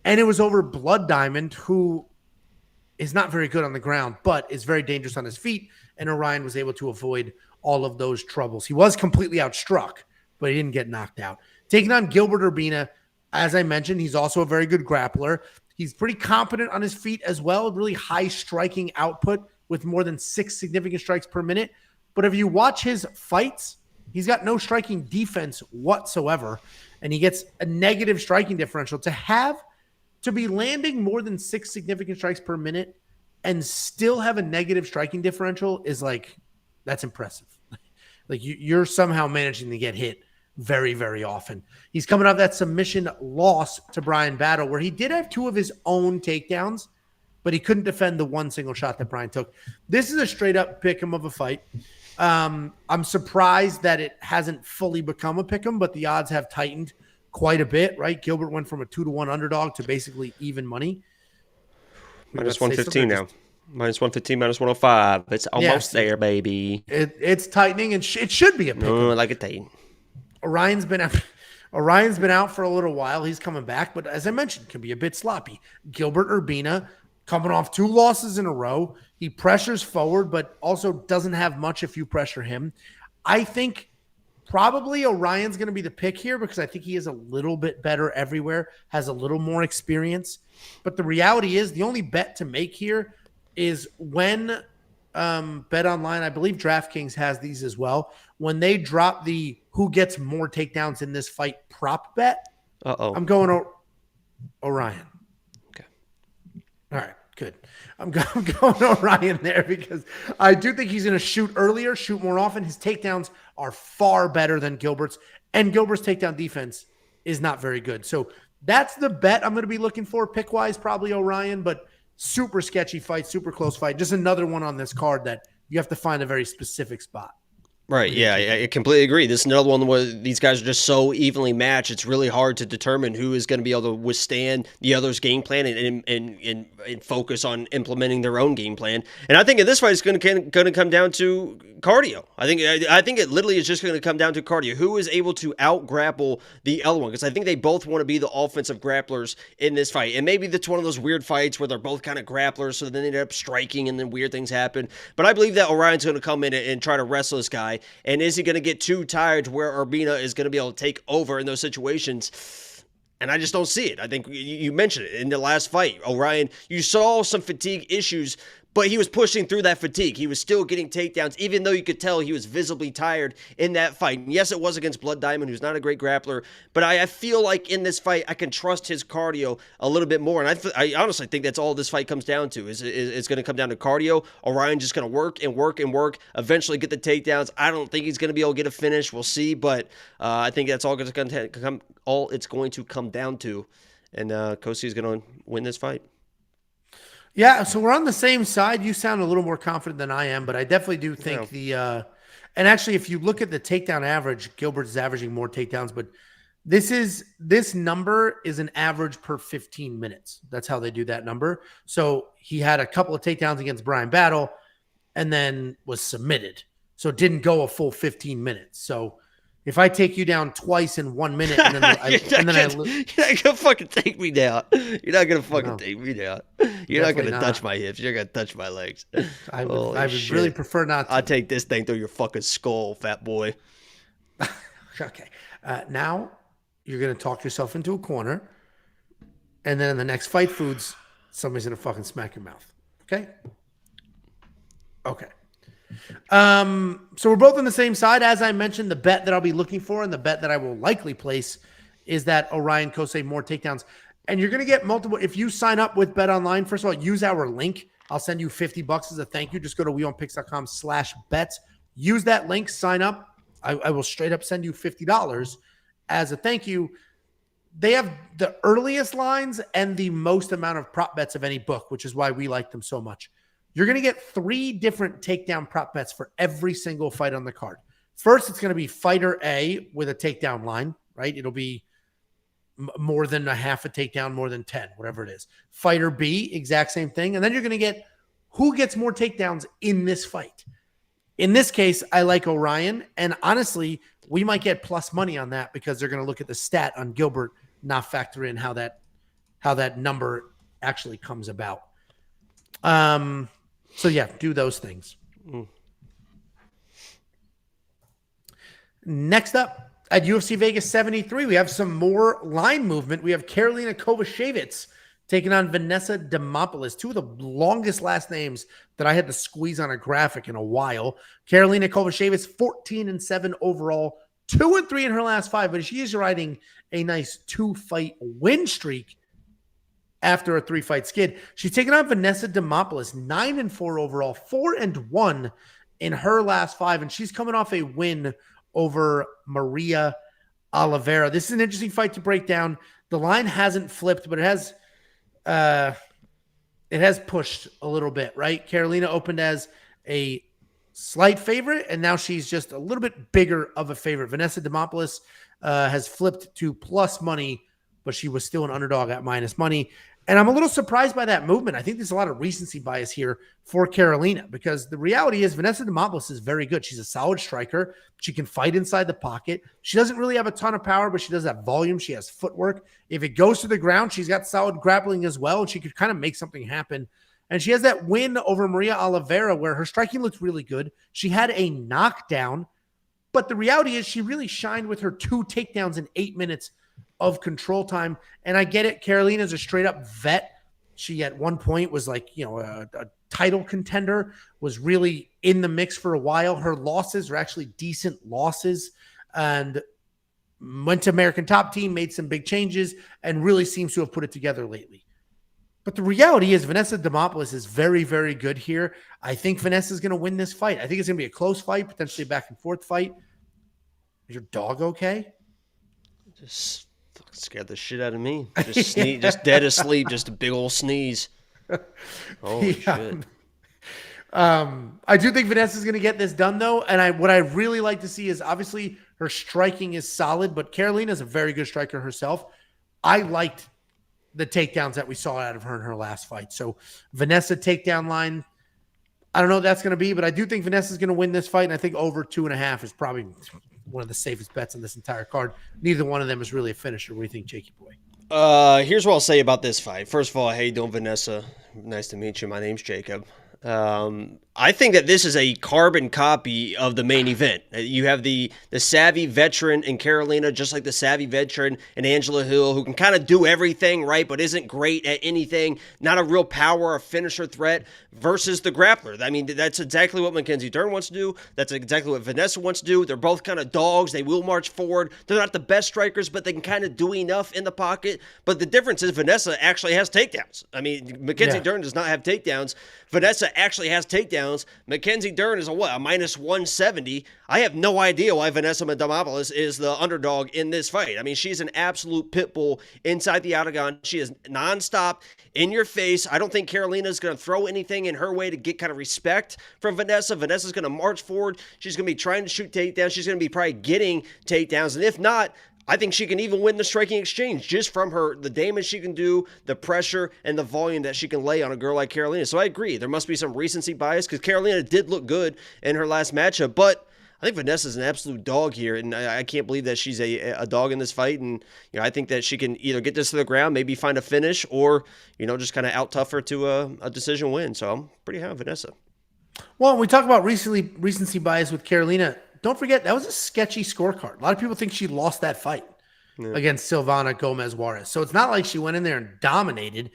And it was over Blood Diamond, who is not very good on the ground, but is very dangerous on his feet. And Orion was able to avoid all of those troubles. He was completely outstruck, but he didn't get knocked out. Taking on Gilbert Urbina, as I mentioned, he's also a very good grappler. He's pretty competent on his feet as well, really high striking output with more than 6 significant strikes per minute. But if you watch his fights, he's got no striking defense whatsoever, and he gets a negative striking differential. To be landing more than 6 significant strikes per minute and still have a negative striking differential is like, that's impressive. Like you're somehow managing to get hit very, very often. He's coming off that submission loss to Bryan Battle, where he did have 2 of his own takedowns, but he couldn't defend the one single shot that Bryan took. This is a straight up pick 'em of a fight. I'm surprised that it hasn't fully become a pick 'em, but the odds have tightened quite a bit, right? Gilbert went from a 2-1 underdog to basically even money. Minus 115 now. Minus 115, minus 105. It's almost there, baby. It's tightening, and it should be a pick 'em. No, like a tighten. Orion's been out for a little while. He's coming back, but as I mentioned, can be a bit sloppy. Gilbert Urbina coming off 2 losses in a row. He pressures forward, but also doesn't have much if you pressure him. I think probably Orion's going to be the pick here because I think he is a little bit better everywhere, has a little more experience. But the reality is the only bet to make here is when Bet Online, I believe DraftKings has these as well. When they drop the who gets more takedowns in this fight prop bet, I'm going Orion. Okay. All right, good. I'm going Orion there because I do think he's going to shoot earlier, shoot more often. His takedowns are far better than Gilbert's, and Gilbert's takedown defense is not very good. So that's the bet I'm going to be looking for. Pick-wise, probably Orion, but super sketchy fight, super close fight. Just another one on this card that you have to find a very specific spot. Right, yeah, I completely agree. This is another one where these guys are just so evenly matched. It's really hard to determine who is going to be able to withstand the other's game plan and focus on implementing their own game plan. And I think in this fight, it's going to come down to cardio. I think it literally is just going to come down to cardio. Who is able to out-grapple the other one? Because I think they both want to be the offensive grapplers in this fight. And maybe that's one of those weird fights where they're both kind of grapplers, so then they end up striking and then weird things happen. But I believe that Orion's going to come in and try to wrestle this guy. And is he going to get too tired to where Urbina is going to be able to take over in those situations? And I just don't see it. I think you mentioned it in the last fight. Orion, you saw some fatigue issues, but he was pushing through that fatigue. He was still getting takedowns, even though you could tell he was visibly tired in that fight. And yes, it was against Blood Diamond, who's not a great grappler, but I feel like in this fight, I can trust his cardio a little bit more. And I honestly think that's all this fight comes down to. It's going to come down to cardio. Orion just going to work and work and work, eventually get the takedowns. I don't think he's going to be able to get a finish. We'll see, but I think that's all it's going to come down to. And Cosce is going to win this fight. Yeah, so we're on the same side. You sound a little more confident than I am, but I definitely do think and actually, if you look at the takedown average, Gilbert is averaging more takedowns, but this number is an average per 15 minutes. That's how they do that number. So he had a couple of takedowns against Bryan Battle and then was submitted. So it didn't go a full 15 minutes. So if I take you down twice in 1 minute, and then you're not gonna fucking take me down. You're not gonna fucking take me down. You're not gonna touch my hips. You're gonna touch my legs. I would really prefer not to. I'll take this thing through your fucking skull, fat boy. Okay. Now you're gonna talk yourself into a corner, and then in the next Fight Foods, somebody's gonna fucking smack your mouth. Okay. Okay. So we're both on the same side. As I mentioned, the bet that I'll be looking for and the bet that I will likely place is that Orion Cosce more takedowns. And you're going to get multiple. If you sign up with Bet Online, first of all, use our link. I'll send you $50 as a thank you. Just go to weonpicks.com/bets. Use that link, sign up. I will straight up send you $50 as a thank you. They have the earliest lines and the most amount of prop bets of any book, which is why we like them so much. You're going to get 3 different takedown prop bets for every single fight on the card. First, it's going to be fighter A with a takedown line, right? It'll be more than a half a takedown, more than 10, whatever it is. Fighter B, exact same thing. And then you're going to get who gets more takedowns in this fight. In this case, I like Orion. And honestly, we might get plus money on that because they're going to look at the stat on Gilbert, not factor in how that number actually comes about. So yeah, do those things. Next up at UFC Vegas 73, we have some more line movement. We have Karolina Kowalkiewicz taking on Vanessa Demopoulos, 2 of the longest last names that I had to squeeze on a graphic in a while. Karolina Kowalkiewicz, 14-7 overall, 2-3 in her last 5, but she is riding a nice 2-fight win streak after a 3-fight skid. She's taken on Vanessa Demopoulos, 9-4 overall, 4-1 in her last 5. And she's coming off a win over Maria Oliveira. This is an interesting fight to break down. The line hasn't flipped, but it has pushed a little bit, right? Karolina opened as a slight favorite, and now she's just a little bit bigger of a favorite. Vanessa Demopoulos has flipped to plus money, but she was still an underdog at minus money. And I'm a little surprised by that movement. I think there's a lot of recency bias here for Karolina, because the reality is Vanessa Demopoulos is very good. She's a solid striker. She can fight inside the pocket. She doesn't really have a ton of power, but she does have volume. She has footwork. If it goes to the ground, she's got solid grappling as well. She could kind of make something happen. And she has that win over Maria Oliveira where her striking looked really good. She had a knockdown, but the reality is she really shined with her 2 takedowns in 8 minutes of control time. And I get it. Karolina's a straight up vet. She at one point was like, a title contender, was really in the mix for a while. Her losses are actually decent losses, and went to American Top Team, made some big changes, and really seems to have put it together lately. But the reality is Vanessa Demopoulos is very, very good here. I think Vanessa is going to win this fight. I think it's going to be a close fight, potentially a back and forth fight. Is your dog okay? Just scared the shit out of me. Just sneeze, just dead asleep, just a big old sneeze. Holy shit. I do think Vanessa's going to get this done, though. And what I really like to see is obviously her striking is solid, but Karolina is a very good striker herself. I liked the takedowns that we saw out of her in her last fight. So Vanessa takedown line, I don't know what that's going to be, but I do think Vanessa's going to win this fight. And I think over 2.5 is probably one of the safest bets on this entire card. Neither one of them is really a finisher. What do you think, Jakey boy? Here's what I'll say about this fight. First of all, how you doing, Vanessa? Nice to meet you. My name's Jacob. I think that this is a carbon copy of the main event. You have the savvy veteran in Karolina, just like the savvy veteran in Angelo Hill, who can kind of do everything right, but isn't great at anything, not a real power or finisher threat, versus the grappler. I mean, that's exactly what Mackenzie Dern wants to do. That's exactly what Vanessa wants to do. They're both kind of dogs. They will march forward. They're not the best strikers, but they can kind of do enough in the pocket. But the difference is Vanessa actually has takedowns. I mean, Mackenzie Dern does not have takedowns. Vanessa actually has takedowns. Mackenzie Dern is a minus 170. I have no idea why Vanessa Demopoulos is the underdog in this fight. I mean, she's an absolute pit bull inside the octagon. She is nonstop, in your face. I don't think Karolina is going to throw anything in her way to get kind of respect from Vanessa. Vanessa's going to march forward. She's going to be trying to shoot takedowns. She's going to be probably getting takedowns. And if not, I think she can even win the striking exchange just from the damage she can do, the pressure, and the volume that she can lay on a girl like Karolina. So I agree. There must be some recency bias because Karolina did look good in her last matchup, but I think Vanessa's an absolute dog here, and I can't believe that she's a dog in this fight. And I think that she can either get this to the ground, maybe find a finish, or just kind of out-tough her to a decision win. So I'm pretty high on Vanessa. Well, when we talk about recency bias with Karolina, don't forget, that was a sketchy scorecard. A lot of people think she lost that fight against Silvana Gomez Juarez. So it's not like she went in there and dominated.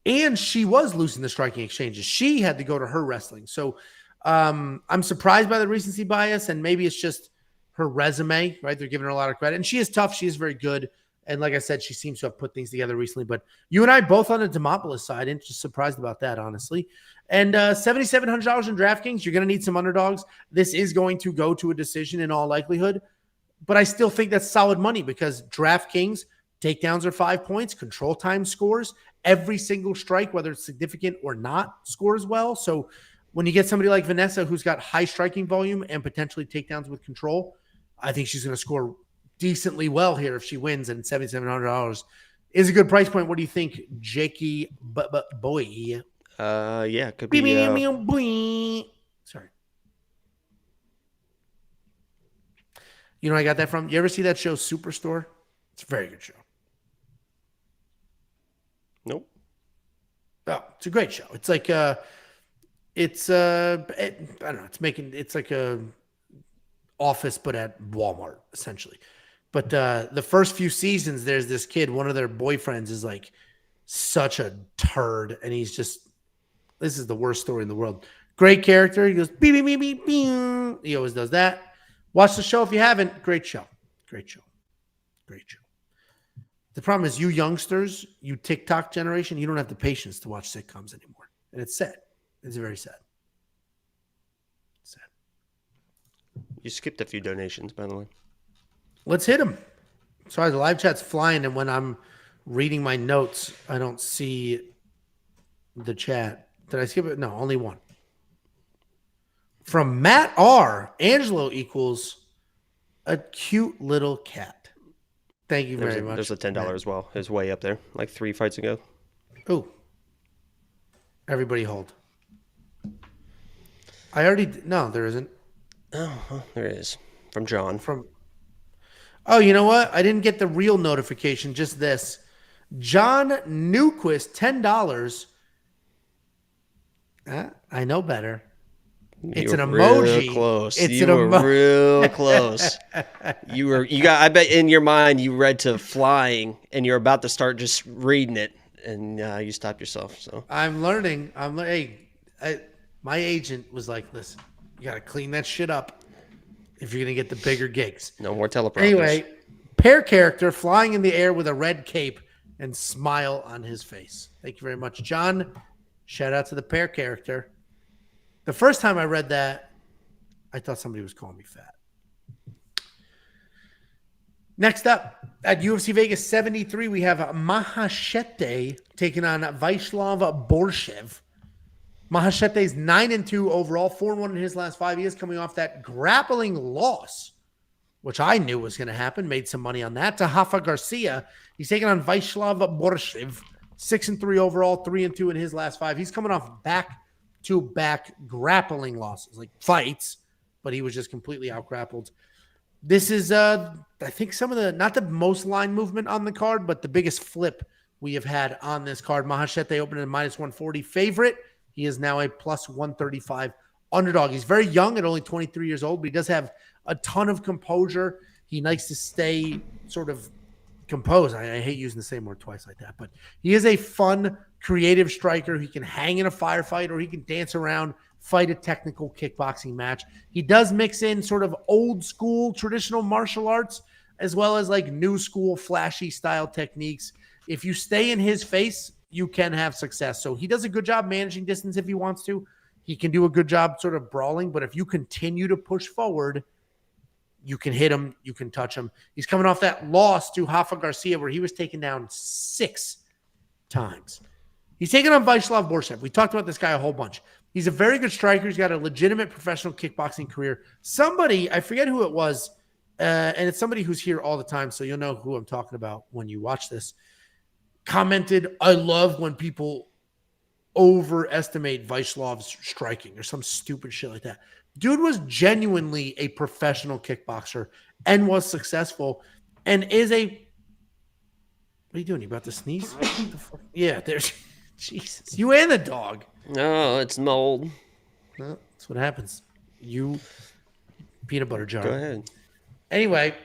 And she was losing the striking exchanges. She had to go to her wrestling. So I'm surprised by the recency bias, and maybe it's just her resume, right? They're giving her a lot of credit. And she is tough. She is very good. And like I said, she seems to have put things together recently. But you and I both on the Demopoulos side, and just surprised about that, honestly. And $7,700 in DraftKings, you're going to need some underdogs. This is going to go to a decision in all likelihood. But I still think that's solid money because DraftKings, takedowns are 5 points, control time scores. Every single strike, whether it's significant or not, scores well. So when you get somebody like Vanessa who's got high striking volume and potentially takedowns with control, I think she's going to score decently well here if she wins, and $7,700 is a good price point. What do you think, Jakey boy? Yeah, it could be. Sorry. You know where I got that from? You ever see that show Superstore? It's a very good show. Nope. Oh, it's a great show. It's like I don't know. It's like a Office, but at Walmart, essentially. But the first few seasons, there's this kid, one of their boyfriends is like such a turd, and he's just, this is the worst story in the world. Great character. He goes, beep, beep, beep, beep, beep. He always does that. Watch the show if you haven't. Great show. Great show. Great show. The problem is you youngsters, you TikTok generation, you don't have the patience to watch sitcoms anymore. And it's sad. It's very sad. Sad. You skipped a few donations, by the way. Let's hit them. Sorry, the live chat's flying, and when I'm reading my notes, I don't see the chat. Did I skip it? No, only one. From Matt R, Angelo equals a cute little cat. Thank you very much. There's a $10 as well. It's way up there, like 3 fights ago. Oh, everybody hold. I already no, there isn't. Oh, there it is. From John. Oh, you know what? I didn't get the real notification. Just this. John Newquist, $10. I know better. It's an emoji. Real close. It's you were real close. You got. I bet in your mind you read to flying, and you're about to start just reading it, and you stopped yourself. So I'm learning. My agent was like, "Listen, you got to clean that shit up if you're gonna get the bigger gigs." No more teleprompters. Anyway, pair character flying in the air with a red cape and smile on his face. Thank you very much, John. Shout out to the pair character. The first time I read that, I thought somebody was calling me fat. Next up, at UFC Vegas 73, we have Maheshate taking on Viacheslav Borshchev. Mahechate's 9-2 overall, 4-1 in his last 5 years, coming off that grappling loss, which I knew was going to happen. Made some money on that. To Rafa Garcia, he's taking on Viacheslav Borshchev, 6-3 overall, 3-2 in his last 5. He's coming off back-to-back grappling losses, like fights, but he was just completely out-grappled. This is, I think, some of the, not the most line movement on the card, but the biggest flip we have had on this card. Maheshate opened at -140 favorite. He is now a +135 underdog. He's very young at only 23 years old, but he does have a ton of composure. He likes to stay sort of composed. I hate using the same word twice like that, but he is a fun, creative striker. He can hang in a firefight, or he can dance around, fight a technical kickboxing match. He does mix in sort of old school traditional martial arts as well as like new school flashy style techniques. If you stay in his face, you can have success. So he does a good job managing distance if he wants to. He can do a good job sort of brawling, but if you continue to push forward, you can hit him, you can touch him. He's coming off that loss to Rafa Garcia where he was taken down 6 times. He's taking on Viacheslav Borshchev. We talked about this guy a whole bunch. He's a very good striker. He's got a legitimate professional kickboxing career. Somebody, I forget who it was, and it's somebody who's here all the time, so you'll know who I'm talking about when you watch this, commented, I love when people overestimate Viacheslav's striking or some stupid shit like that. Dude was genuinely a professional kickboxer and was successful and is a... What are you doing? You about to sneeze? What the fuck? Yeah, there's... Jesus. You and the dog. No, it's mold. Well, that's what happens. You peanut butter jar. Go ahead. Anyway,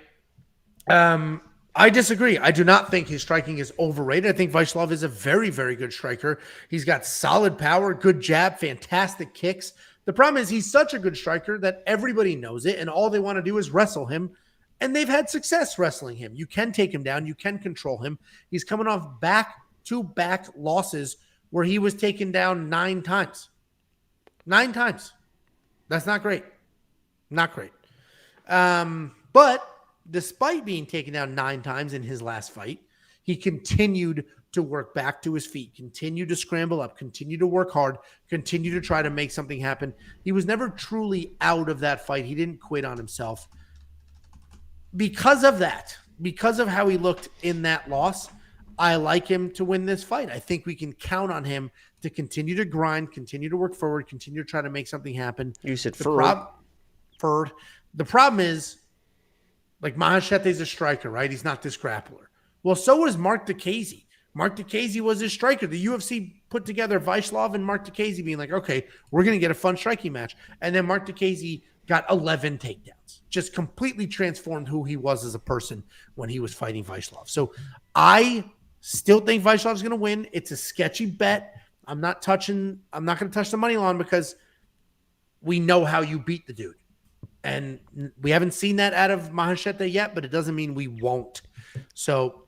I disagree. I do not think his striking is overrated. I think Viacheslav is a very, very good striker. He's got solid power, good jab, fantastic kicks. The problem is he's such a good striker that everybody knows it, and all they want to do is wrestle him, and they've had success wrestling him. You can take him down. You can control him. He's coming off back-to-back losses where he was taken down 9 times. 9 times. That's not great. Not great. But despite being taken down 9 times in his last fight, he continued to work back to his feet, continued to scramble up, continued to work hard, continued to try to make something happen. He was never truly out of that fight. He didn't quit on himself. Because of that, because of how he looked in that loss, I like him to win this fight. I think we can count on him to continue to grind, continue to work forward, continue to try to make something happen. You said The problem is, like, Mahechate's a striker, right? He's not this grappler. Well, so is Mark Diakiese. Mark Diakiese was his striker. The UFC put together Viacheslav and Mark Diakiese being like, okay, we're going to get a fun striking match. And then Mark Diakiese got 11 takedowns. Just completely transformed who he was as a person when he was fighting Viacheslav. So I still think Viacheslav's going to win. It's a sketchy bet. I'm not going to touch the money line because we know how you beat the dude. And we haven't seen that out of Maheshate yet, but it doesn't mean we won't. So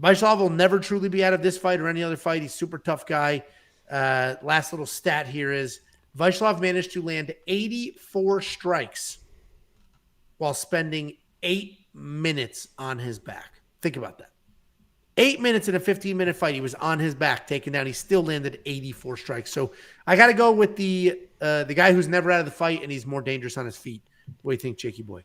Viacheslav will never truly be out of this fight or any other fight. He's a super tough guy. Last little stat here is Viacheslav managed to land 84 strikes while spending 8 minutes on his back. Think about that. 8 minutes in a 15-minute fight, he was on his back, taken down. He still landed 84 strikes. So I got to go with the guy who's never out of the fight, and he's more dangerous on his feet. What do you think, Jakey boy?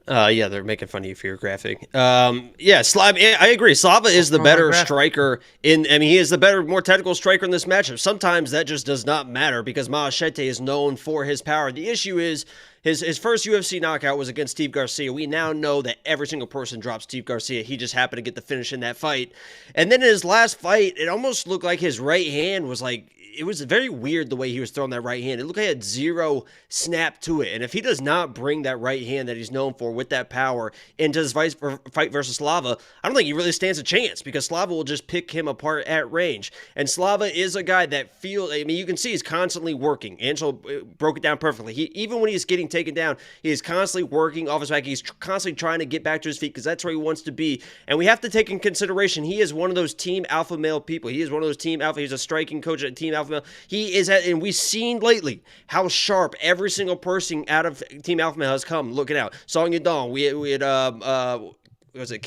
Yeah, they're making fun of you for your graphic. Yeah, I agree. Slava is the better striker he is the better, more technical striker in this matchup. Sometimes that just does not matter because Maheshate is known for his power. The issue is his first UFC knockout was against Steve Garcia. We now know that every single person drops Steve Garcia. He just happened to get the finish in that fight. And then in his last fight, it almost looked like his right hand was like, it was very weird the way he was throwing that right hand. It looked like it had zero snap to it. And if he does not bring that right hand that he's known for with that power into his fight versus Slava, I don't think he really stands a chance because Slava will just pick him apart at range. And Slava is a guy that you can see he's constantly working. Angelo broke it down perfectly. Even when he's getting taken down, he is constantly working off his back. He's constantly trying to get back to his feet because that's where he wants to be. And we have to take in consideration, he is one of those team alpha male people. He is one of those team alpha. He's a striking coach at team alpha male. He is and we've seen lately how sharp every single person out of Team Alpha Male has come. Looking out, Song Yadong. We had what was it?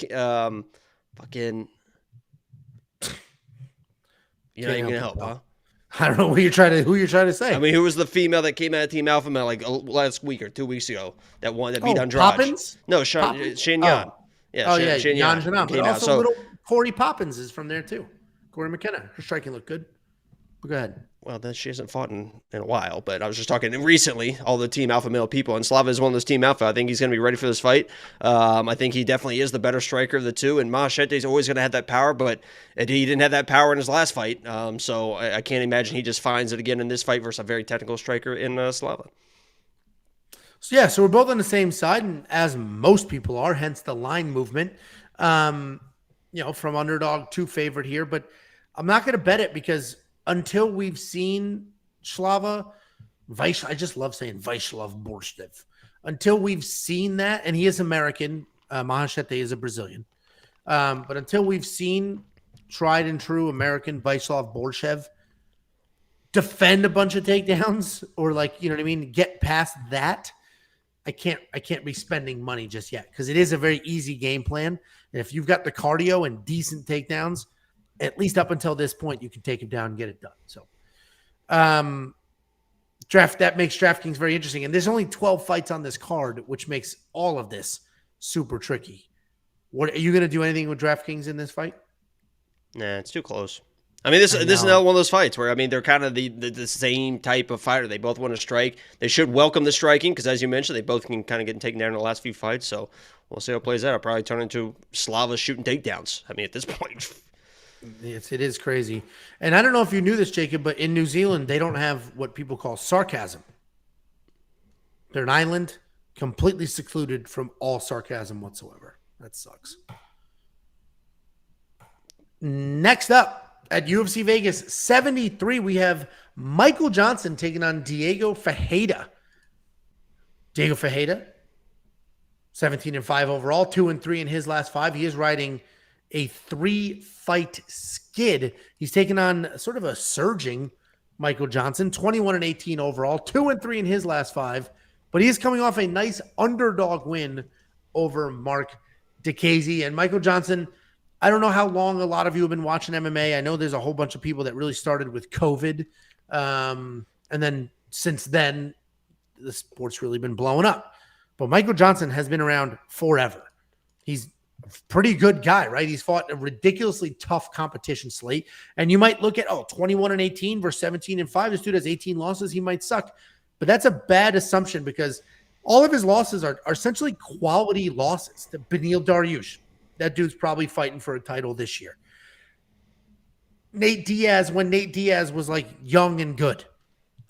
Fucking. You're not even gonna help, huh? I don't know who you're trying to say. I mean, who was the female that came out of Team Alpha Male like last week or 2 weeks ago? That beat Andrade. Poppins? No, Shane Yan. Yeah, Shane Yan. But also little Corey Poppins is from there too. Corey McKenna. Her striking looked good. Go ahead. Well, she hasn't fought in a while, but I was just talking recently, all the Team Alpha Male people, and Slava is one of those Team Alpha. I think he's going to be ready for this fight. I think he definitely is the better striker of the two, and Maheshate is always going to have that power, but he didn't have that power in his last fight, so I can't imagine he just finds it again in this fight versus a very technical striker in Slava. So we're both on the same side, and as most people are, hence the line movement. From underdog to favorite here, but I'm not going to bet it because until we've seen Slava, I just love saying Viacheslav Borshchev. Until we've seen that, and he is American, Maheshate is a Brazilian. But until we've seen tried and true American Viacheslav Borshchev defend a bunch of takedowns or get past that, I can't be spending money just yet because it is a very easy game plan. And if you've got the cardio and decent takedowns, at least up until this point, you can take him down and get it done. So, that makes DraftKings very interesting. And there's only 12 fights on this card, which makes all of this super tricky. What are you going to do anything with DraftKings in this fight? Nah, it's too close. I mean, this is another one of those fights where, they're kind of the same type of fighter. They both want to strike. They should welcome the striking because, as you mentioned, they both can kind of get taken down in the last few fights. So we'll see how it plays out. It'll probably turn into Slava shooting takedowns. At this point. Yes, it is crazy. And I don't know if you knew this, Jacob, but in New Zealand, they don't have what people call sarcasm. They're an island completely secluded from all sarcasm whatsoever. That sucks. Next up at UFC Vegas 73, we have Michael Johnson taking on Diego Ferreira. Diego Ferreira, 17-5 overall, 2-3 in his last 5. He is riding a 3-fight skid. He's taken on sort of a surging Michael Johnson, 21-18 overall, 2-3 in his last 5. But he is coming off a nice underdog win over Mark DeCasey. And Michael Johnson, I don't know how long a lot of you have been watching MMA. I know there's a whole bunch of people that really started with COVID. And then since then, the sport's really been blowing up. But Michael Johnson has been around forever. He's a pretty good guy, right? He's fought a ridiculously tough competition slate. And you might look at, 21-18 versus 17-5. This dude has 18 losses. He might suck. But that's a bad assumption because all of his losses are essentially quality losses. The Beneil Dariush, that dude's probably fighting for a title this year. Nate Diaz, when Nate Diaz was young and good.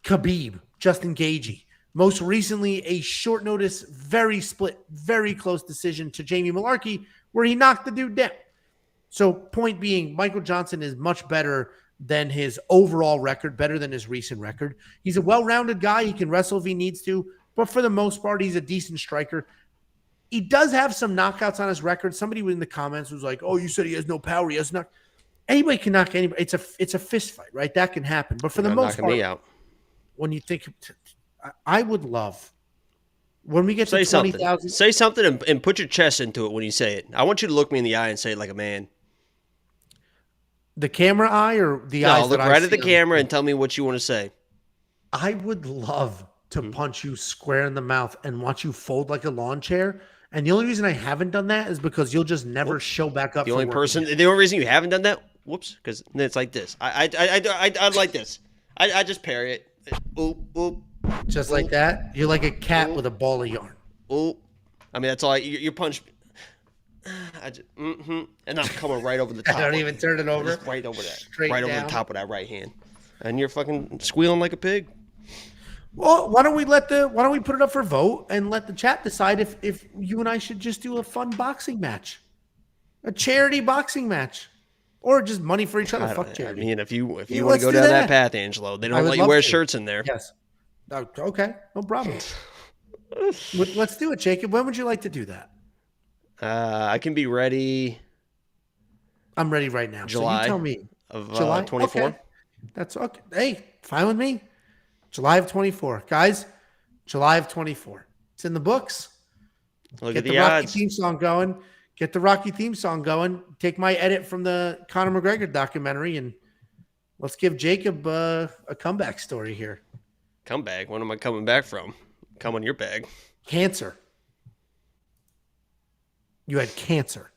Khabib, Justin Gaethje. Most recently, a short notice, very split, very close decision to Jamie Malarkey where he knocked the dude down. So point being, Michael Johnson is much better than his overall record, better than his recent record. He's a well-rounded guy. He can wrestle if he needs to, but for the most part, he's a decent striker. He does have some knockouts on his record. Somebody in the comments was like, you said he has no power. He has not. Anybody can knock anybody. It's a fist fight, right? That can happen. But for the most part, me out. when you think, I would love When we get Say to something. 20,000, Say something and put your chest into it when you say it. I want you to look me in the eye and say it like a man. the camera eye or the No, eyes look that I right at the see camera and tell me what you want to say. I would love to punch you square in the mouth and watch you fold like a lawn chair. And the only reason I haven't done that is because you'll just never show back up. The only reason you haven't done that, whoops, because it's like this. I like this. I just parry it. Oop, oop. Just like that. You're like a cat with a ball of yarn. Oop. I mean, that's all. You punch. And I'm coming right over the top. I don't even turn it over. Just right over that. Straight right down. over the top of that right hand. And you're fucking squealing like a pig. Well, why don't we put it up for vote and let the chat decide if you and I should just do a fun boxing match, a charity boxing match, or just money for each other. Fuck charity. I mean, if you want to let's go do down that. that path, Angelo, they I don't would let you love wear to. shirts in there. Yes. Okay, no problem. Let's do it, Jacob. When would you like to do that? I can be ready. I'm ready right now. July so you tell me. of July 24. Okay. That's okay. Hey, fine with me. July of 24, guys. July of 24. It's in the books. Look Get at the the Rocky odds. theme song going. Get the Rocky theme song going. Take my edit from the Conor McGregor documentary and let's give Jacob a comeback story here. Comeback. When am I coming back from? Come on your bag. Cancer. You had cancer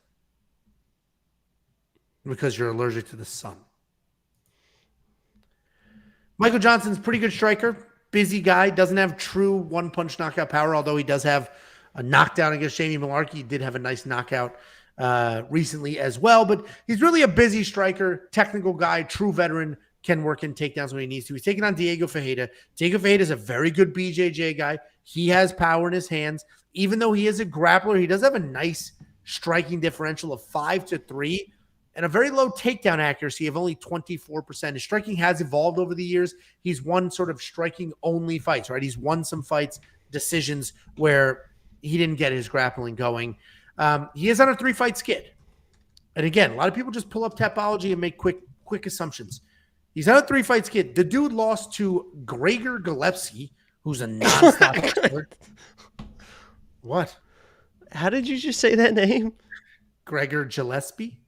because you're allergic to the sun. Michael Johnson's a pretty good striker, busy guy, doesn't have true one-punch knockout power, although he does have a knockdown against Jamie Malarkey. He did have a nice knockout recently as well, but he's really a busy striker, technical guy, true veteran, can work in takedowns when he needs to. He's taking on Diego Ferreira. Diego Ferreira is a very good BJJ guy. He has power in his hands. Even though he is a grappler, he does have a nice striking differential of 5-3 and a very low takedown accuracy of only 24%. His striking has evolved over the years. He's won sort of striking only fights, right? He's won some fights, decisions where he didn't get his grappling going. He is on a 3-fight skid. And again, a lot of people just pull up Tapology and make quick assumptions. He's on a 3-fight skid. The dude lost to Gregor Gillespie, who's a nonstop expert. What? How did you just say that name? Gregor Gillespie.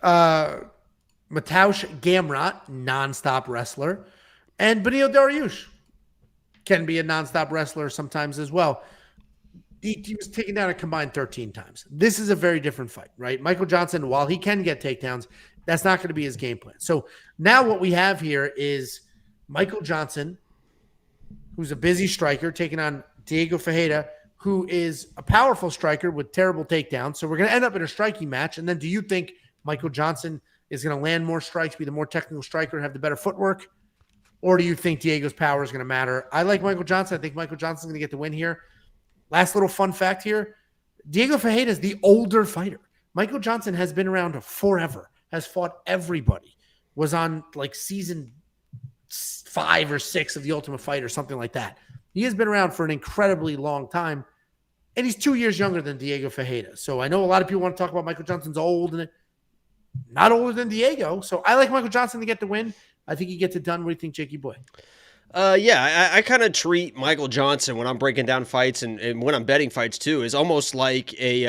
Mateusz Gamrot, nonstop wrestler. And Benil Dariush can be a nonstop wrestler sometimes as well. He was taken down a combined 13 times. This is a very different fight, right? Michael Johnson, while he can get takedowns, that's not going to be his game plan. So now what we have here is Michael Johnson, who's a busy striker, taking on Diego Ferreira, who is a powerful striker with terrible takedowns. So we're going to end up in a striking match. And then do you think Michael Johnson is going to land more strikes, be the more technical striker, have the better footwork? Or do you think Diego's power is going to matter? I like Michael Johnson. I think Michael Johnson's going to get the win here. Last little fun fact here. Diego Ferreira is the older fighter. Michael Johnson has been around forever, has fought everybody, was on like season 5 or 6 of The Ultimate Fighter, something like that. He has been around for an incredibly long time, and he's 2 years younger than Diego Ferreira. So I know a lot of people want to talk about Michael Johnson's old, and not older than Diego. So I like Michael Johnson to get the win. I think he gets it done. What do you think, Jakey boy? Yeah, I kind of treat Michael Johnson when I'm breaking down fights and when I'm betting fights too is almost like a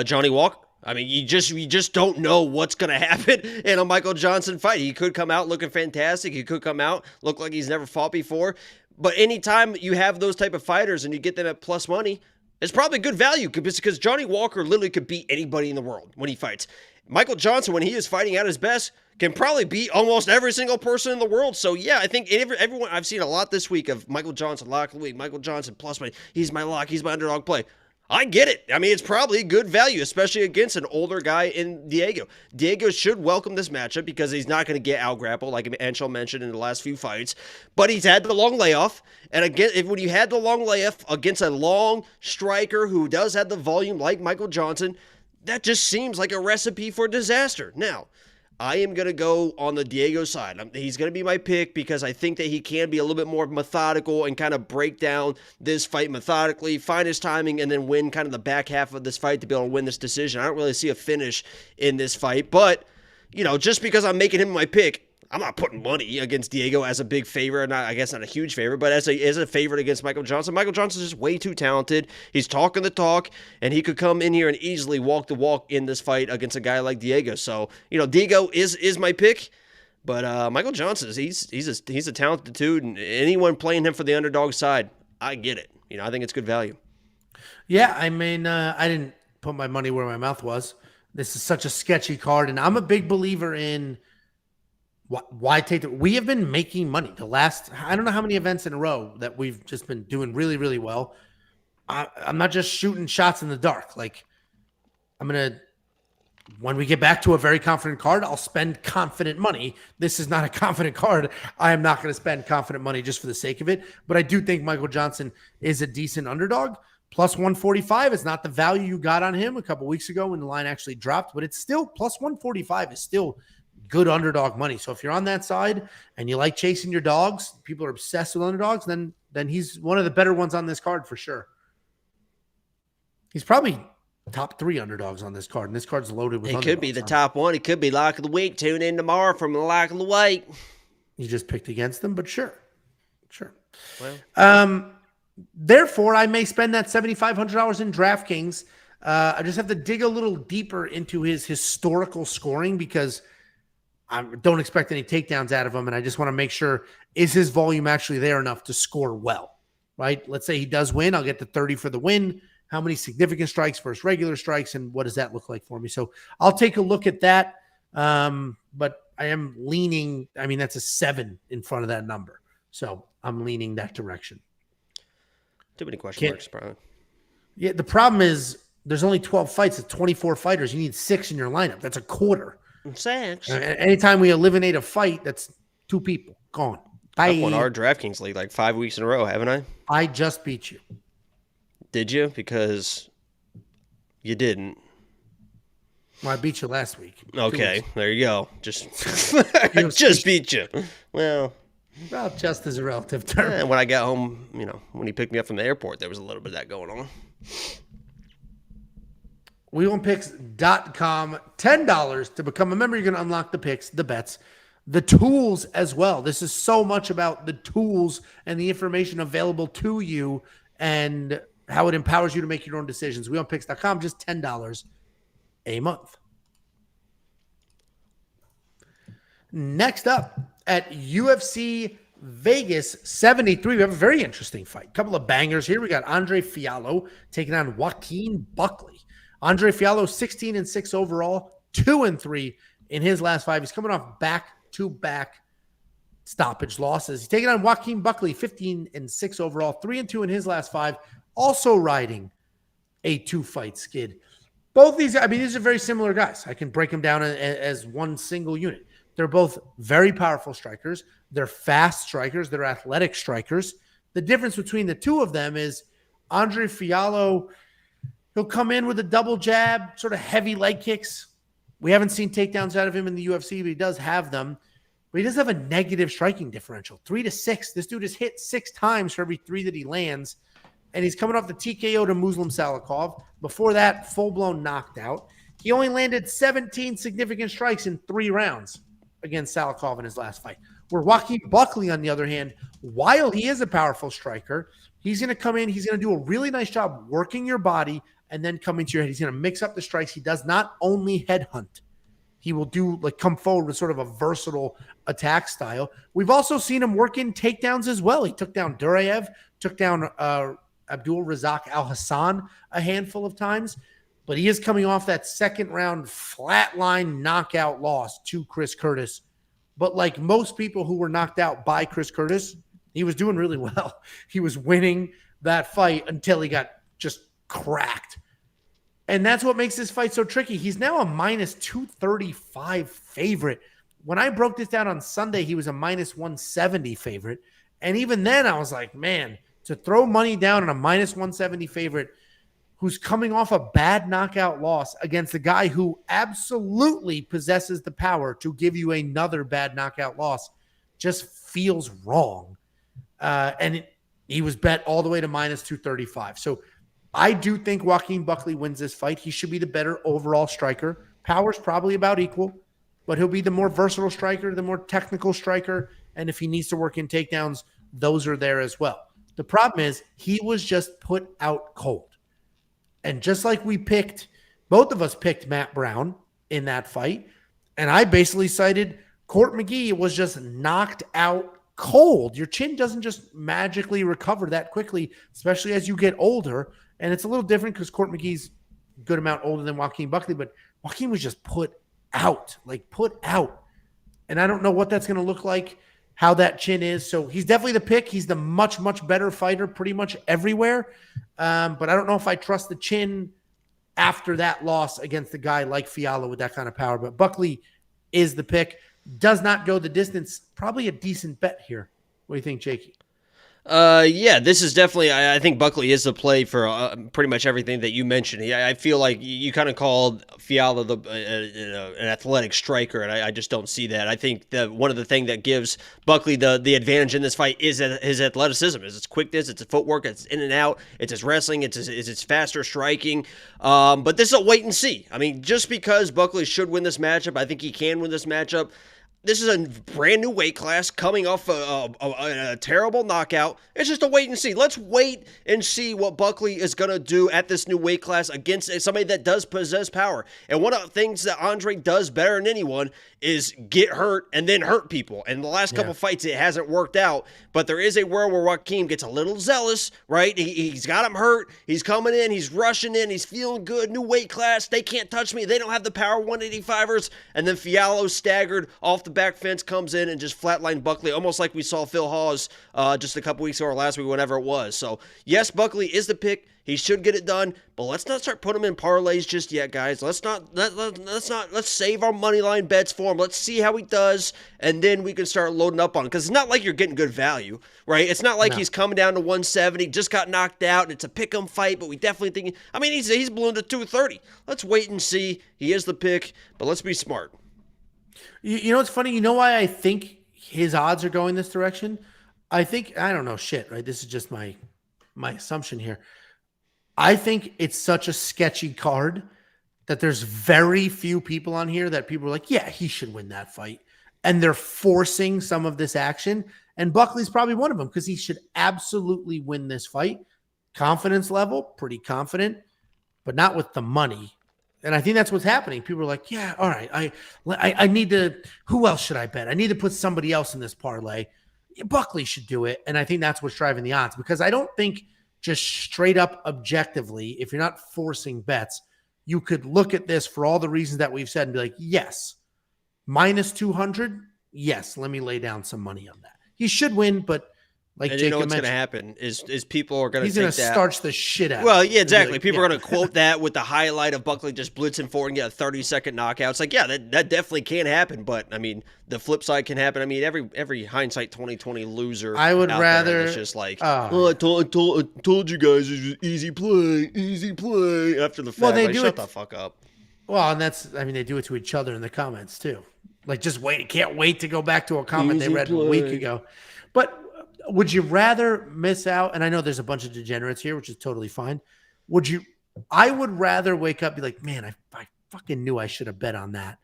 Johnny Walker. I mean, you just don't know what's going to happen in a Michael Johnson fight. He could come out looking fantastic. He could come out look like he's never fought before. But anytime you have those type of fighters and you get them at plus money, it's probably good value because Johnny Walker literally could beat anybody in the world when he fights. Michael Johnson, when he is fighting at his best, can probably beat almost every single person in the world. So, yeah, I think everyone, I've seen a lot this week of Michael Johnson, lock of the week, Michael Johnson, plus money. He's my lock. He's my underdog play. I get it. I mean, it's probably good value, especially against an older guy in Diego. Diego should welcome this matchup because he's not going to get out-grappled, like Angelo mentioned in the last few fights. But he's had the long layoff. And again, when you had the long layoff against a long striker who does have the volume like Michael Johnson, that just seems like a recipe for disaster. Now, I am going to go on the Diego side. He's going to be my pick because I think that he can be a little bit more methodical and kind of break down this fight methodically, find his timing, and then win kind of the back half of this fight to be able to win this decision. I don't really see a finish in this fight, but, you know, just because I'm making him my pick, I'm not putting money against Diego as a big favorite. I guess not a huge favorite, but as a favorite against Michael Johnson. Michael Johnson's just way too talented. He's talking the talk, and he could come in here and easily walk the walk in this fight against a guy like Diego. So, Diego is my pick, but Michael Johnson, he's a talented dude, and anyone playing him for the underdog side, I get it. I think it's good value. Yeah, I mean, I didn't put my money where my mouth was. This is such a sketchy card, and I'm a big believer in why take the. We have been making money the last, I don't know how many events in a row that we've just been doing really, really well. I'm not just shooting shots in the dark. Like, when we get back to a very confident card, I'll spend confident money. This is not a confident card. I am not going to spend confident money just for the sake of it. But I do think Michael Johnson is a decent underdog. Plus 145 is not the value you got on him a couple weeks ago when the line actually dropped, but it's still plus 145 is still good underdog money. So if you're on that side and you like chasing your dogs, people are obsessed with underdogs, then he's one of the better ones on this card for sure. He's probably top 3 underdogs on this card, and this card's loaded with underdogs. He could be the top one. He could be lock of the week. Tune in tomorrow from the lock of the week. You just picked against them, but sure. Well, therefore, I may spend that $7,500 in DraftKings. I just have to dig a little deeper into his historical scoring because I don't expect any takedowns out of him, and I just want to make sure, is his volume actually there enough to score well, right? Let's say he does win. I'll get the 30 for the win. How many significant strikes versus regular strikes, and what does that look like for me? So I'll take a look at that, but I am leaning – I mean, that's a 7 in front of that number. So I'm leaning that direction. Too many question marks, probably. Yeah, the problem is there's only 12 fights. It's 24 fighters. You need 6 in your lineup. That's a quarter. 6. Anytime we eliminate a fight, that's 2 people gone. Bye. I've won our DraftKings league like 5 weeks in a row, haven't I? I just beat you. Did you? Because you didn't. Well, I beat you last week. Okay, there you go. Just beat you. Well, just as a relative term. And when I got home, when he picked me up from the airport, there was a little bit of that going on. WeWonPicks.com, $10 to become a member. You're going to unlock the picks, the bets, the tools as well. This is so much about the tools and the information available to you and how it empowers you to make your own decisions. WeWonPicks.com, just $10 a month. Next up at UFC Vegas 73, we have a very interesting fight. Couple of bangers here. We got Andre Fialho taking on Joaquin Buckley. Andre Fialho, 16-6 overall, 2-3 in his last 5. He's coming off back-to-back stoppage losses. He's taking on Joaquin Buckley, 15-6 overall, 3-2 in his last 5, also riding a 2-fight skid. Both these, these are very similar guys. I can break them down as one single unit. They're both very powerful strikers. They're fast strikers. They're athletic strikers. The difference between the two of them is Andre Fialho, he'll come in with a double jab, sort of heavy leg kicks. We haven't seen takedowns out of him in the UFC, but he does have them. But he does have a negative striking differential, 3-6. This dude has hit 6 times for every 3 that he lands. And he's coming off the TKO to Muslim Salikov. Before that, full-blown knocked out. He only landed 17 significant strikes in 3 rounds against Salikov in his last fight. Where Joaquin Buckley, on the other hand, while he is a powerful striker, he's going to come in, he's going to do a really nice job working your body and then come into your head. He's going to mix up the strikes. He does not only headhunt. He will come forward with sort of a versatile attack style. We've also seen him work in takedowns as well. He took down Duraev, took down Abdul Razak Al-Hassan a handful of times, but he is coming off that second round flatline knockout loss to Chris Curtis. But like most people who were knocked out by Chris Curtis, he was doing really well. He was winning that fight until he got just cracked. And that's what makes this fight so tricky. He's now a minus 235 favorite. When I broke this down on Sunday, he was a minus 170 favorite. And even then I was like, man, to throw money down on a minus 170 favorite who's coming off a bad knockout loss against a guy who absolutely possesses the power to give you another bad knockout loss just feels wrong. He was bet all the way to minus 235. So I do think Joaquin Buckley wins this fight. He should be the better overall striker. Power's probably about equal. but he'll be the more versatile striker, the more technical striker. And if he needs to work in takedowns, those are there as well. The problem is he was just put out cold. And just like both of us picked Matt Brown in that fight. And I basically cited Court McGee was just knocked out cold. Your chin doesn't just magically recover that quickly, especially as you get older. And it's a little different because Court McGee's a good amount older than Joaquin Buckley, but Joaquin was just put out. And I don't know what that's going to look like, how that chin is. So he's definitely the pick. He's the much, much better fighter pretty much everywhere. But I don't know if I trust the chin after that loss against a guy like Fialho with that kind of power. But Buckley is the pick. Does not go the distance. Probably a decent bet here. What do you think, Jakey? Yeah, this is definitely, I think Buckley is the play for pretty much everything that you mentioned. I feel like you kind of called Fialho an athletic striker, and I just don't see that. I think that one of the things that gives Buckley the advantage in this fight is his athleticism, is its quickness, it's footwork, it's in and out, it's his wrestling, it's his faster striking. But this is a wait and see. I mean, just because Buckley should win this matchup, I think he can win this matchup. This is a brand new weight class coming off a terrible knockout. It's just a wait and see. Let's wait and see what Buckley is going to do at this new weight class against somebody that does possess power. And one of the things that Andre does better than anyone is get hurt and then hurt people. And the last couple fights, it hasn't worked out. But there is a world where Joaquin gets a little zealous, right? He's got him hurt. He's coming in. He's rushing in. He's feeling good. New weight class. They can't touch me. They don't have the power 185ers. And then Fialho staggered off the back fence, comes in and just flatlined Buckley, almost like we saw Phil Hawes just a couple weeks ago or last week, whenever it was. So, yes, Buckley is the pick. He should get it done, but let's not start putting him in parlays just yet, guys. Let's save our money line bets for him. Let's see how he does, and then we can start loading up on him. Because it's not like you're getting good value, right? It's not like he's coming down to 170, just got knocked out, and it's a pick 'em fight, but we definitely think, I mean, he's ballooned to 230. Let's wait and see. He is the pick, but let's be smart. You know what's funny? You know why I think his odds are going this direction? I don't know shit, right? This is just my assumption here. I think it's such a sketchy card that there's very few people on here that people are like, yeah, he should win that fight. And they're forcing some of this action. And Buckley's probably one of them because he should absolutely win this fight. Confidence level, pretty confident, but not with the money. And I think that's what's happening. People are like, yeah, all right, I need to, who else should I bet? I need to put somebody else in this parlay. Buckley should do it. And I think that's what's driving the odds because I don't think just straight up objectively, if you're not forcing bets, you could look at this for all the reasons that we've said and be like, yes, minus 200. Yes. Let me lay down some money on that. He should win, but like and Jacob you know what's going to mentioned, happen is people are going to he's going to starch the shit out. Well, of it. yeah, exactly. Like, People are going to quote that with the highlight of Buckley just blitzing forward and get a 30-second knockout. It's like, yeah, that definitely can happen. But I mean, the flip side can happen. I mean, every hindsight 2020 loser. I would rather. It's just like, I told you guys it was easy play after the fact. Well, they like, do shut it. the fuck up. Well, and they do it to each other in the comments too. Like, just wait. Can't wait to go back to a comment they read a week ago. But would you rather miss out? And I know there's a bunch of degenerates here, which is totally fine. I would rather wake up and be like, man, I fucking knew I should have bet on that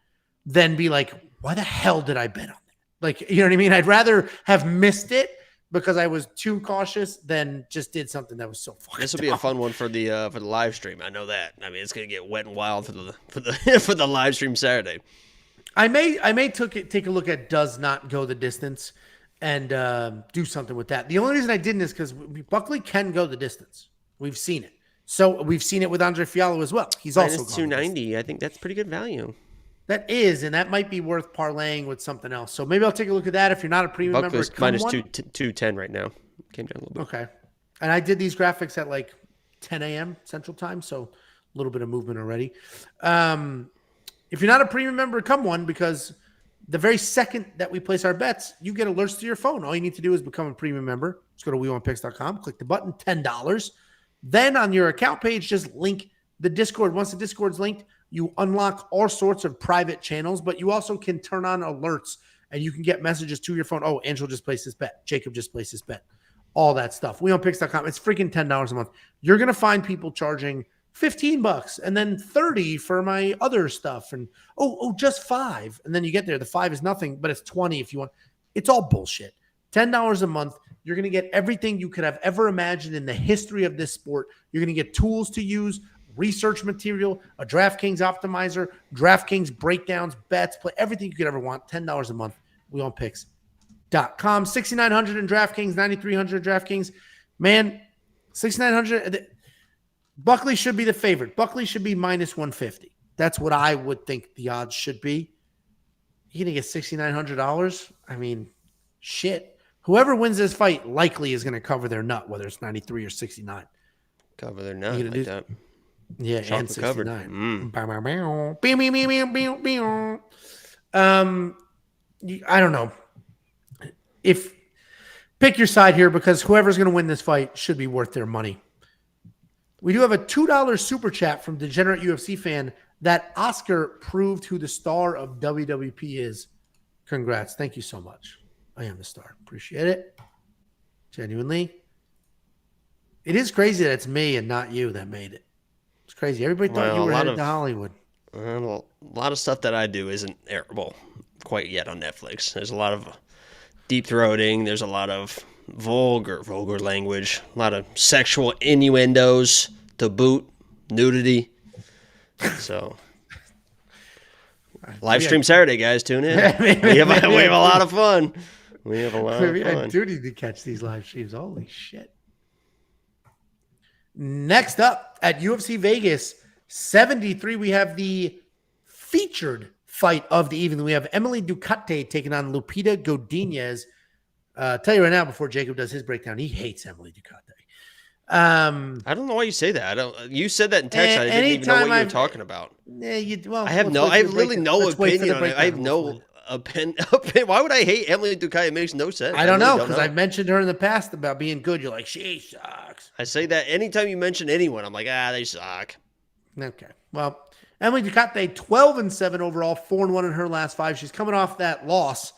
than be like, why the hell did I bet on that? Like, you know what I mean? I'd rather have missed it because I was too cautious than just did something that was so fucking This will be dumb. a fun one for the live stream. I know that. I mean, it's gonna get wet and wild for the live stream Saturday. I may take a look at does not go the distance and do something with that. The only reason I didn't is because Buckley can go the distance. We've seen it. So we've seen it with Andre Fialho as well. He's also minus 290. I think that's pretty good value. That is, and that might be worth parlaying with something else. So maybe I'll take a look at that. If you're not a premium Buckley's member, minus 210 right now. Came down a little bit. Okay. And I did these graphics at like 10 a.m. Central Time, so a little bit of movement already. If you're not a premium member, become one because the very second that we place our bets, you get alerts to your phone. All you need to do is become a premium member. Just go to WeWantPicks.com, click the button, $10. Then on your account page, just link the Discord. Once the Discord's linked, you unlock all sorts of private channels, but you also can turn on alerts and you can get messages to your phone. Oh, Angelo just placed this bet. Jacob just placed this bet. All that stuff. WeWantPicks.com. It's freaking $10 a month. You're going to find people charging $15 and then 30 for my other stuff. And just 5. And then you get there. The 5 is nothing, but it's 20 if you want. It's all bullshit. $10 a month. You're going to get everything you could have ever imagined in the history of this sport. You're going to get tools to use, research material, a DraftKings optimizer, DraftKings breakdowns, bets, play, everything you could ever want. $10 a month. WeOwnPicks.com. 6,900 in DraftKings, 9,300 in DraftKings. Man, 6,900. Buckley should be the favorite. Buckley should be minus 150. That's what I would think the odds should be. You're going to get $6,900? I mean, shit. Whoever wins this fight likely is going to cover their nut, whether it's 93 or 69. Cover their nut like that. Yeah, Chocolate and 69. I don't know. Pick your side here, because whoever's going to win this fight should be worth their money. We do have a $2 super chat from Degenerate UFC fan that Oscar proved who the star of WWP is. Congrats. Thank you so much. I am the star. Appreciate it. Genuinely. It is crazy that it's me and not you that made it. It's crazy. Everybody thought you were headed to Hollywood. Well, a lot of stuff that I do isn't airable quite yet on Netflix. There's a lot of deep throating. There's a lot of vulgar language, a lot of sexual innuendos to boot, nudity. So, live stream Saturday, guys. Tune in. We have a lot of fun. We have a lot of fun. I do need to catch these live streams. Holy shit. Next up at UFC Vegas 73, we have the featured fight of the evening. We have Emily Ducote taking on Lupita Godinez. Tell you right now, before Jacob does his breakdown, he hates Emily Ducote. I don't know why you say that. You said that in text. I didn't even know what you were talking about. Yeah, I have literally no opinion on it. I have no opinion. Why would I hate Emily Ducote? It makes no sense. I don't know, because I've mentioned her in the past about being good. You're like, she sucks. I say that anytime you mention anyone, I'm like, they suck. Okay. Well, Emily Ducote, 12-7 overall, 4-1 in her last 5. She's coming off that loss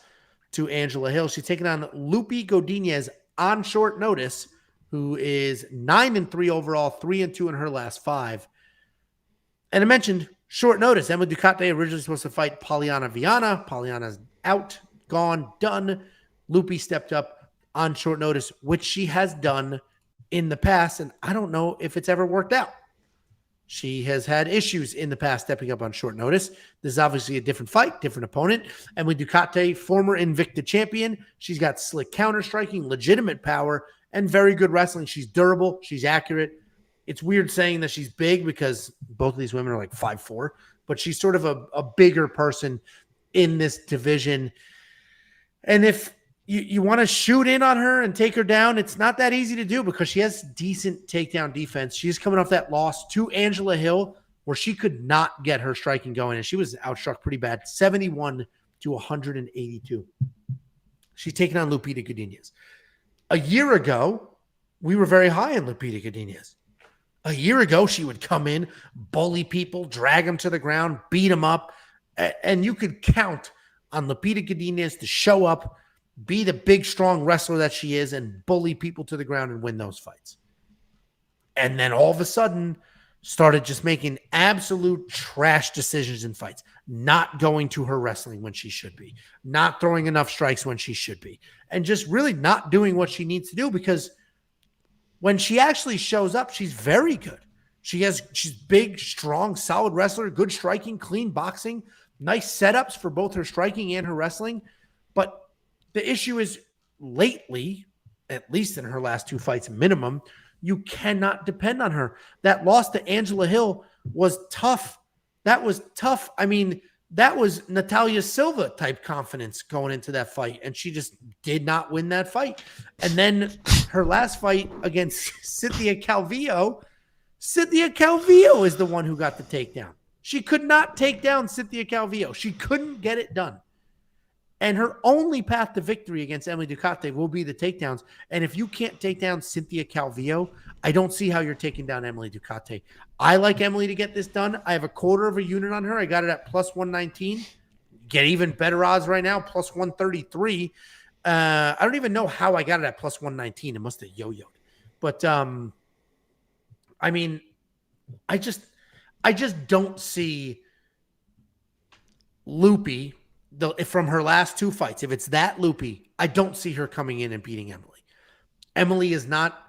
to Angela Hill. She's taking on Lupi Godinez on short notice, who is 9-3 overall, 3-2 in her last 5. And I mentioned short notice. Emily Ducote originally supposed to fight Polyana Viana. Polyana's out, gone, done. Lupi stepped up on short notice, which she has done in the past, and I don't know if it's ever worked out. She has had issues in the past stepping up on short notice. This is obviously a different fight, different opponent. Emily Ducote, former Invicta champion. She's got slick counter-striking, legitimate power, and very good wrestling. She's durable. She's accurate. It's weird saying that she's big because both of these women are like 5'4", but she's sort of a bigger person in this division. And if you want to shoot in on her and take her down, it's not that easy to do because she has decent takedown defense. She's coming off that loss to Angela Hill where she could not get her striking going, and she was outstruck pretty bad, 71-182. She's taking on Lupita Godinez. A year ago, we were very high on Lupita Godinez. A year ago, she would come in, bully people, drag them to the ground, beat them up, and you could count on Lupita Godinez to show up, be the big, strong wrestler that she is, and bully people to the ground and win those fights. And then all of a sudden, started just making absolute trash decisions in fights, not going to her wrestling when she should be, not throwing enough strikes when she should be, and just really not doing what she needs to do, because when she actually shows up, she's very good. She's big, strong, solid wrestler, good striking, clean boxing, nice setups for both her striking and her wrestling. But the issue is lately, at least in her last 2 fights minimum, you cannot depend on her. That loss to Angela Hill was tough. That was tough. I mean, that was Natalia Silva type confidence going into that fight, and she just did not win that fight. And then her last fight against Cynthia Calvillo is the one who got the takedown. She could not take down Cynthia Calvillo. She couldn't get it done. And her only path to victory against Emily Ducote will be the takedowns. And if you can't take down Cynthia Calvillo, I don't see how you're taking down Emily Ducote. I like Emily to get this done. I have a quarter of a unit on her. I got it at plus 119. Get even better odds right now, plus 133. I don't even know how I got it at plus 119. It must have yo-yoed. But, I mean, I just don't see Loopy from her last 2 fights. If it's that Loopy, I don't see her coming in and beating Emily. Emily is not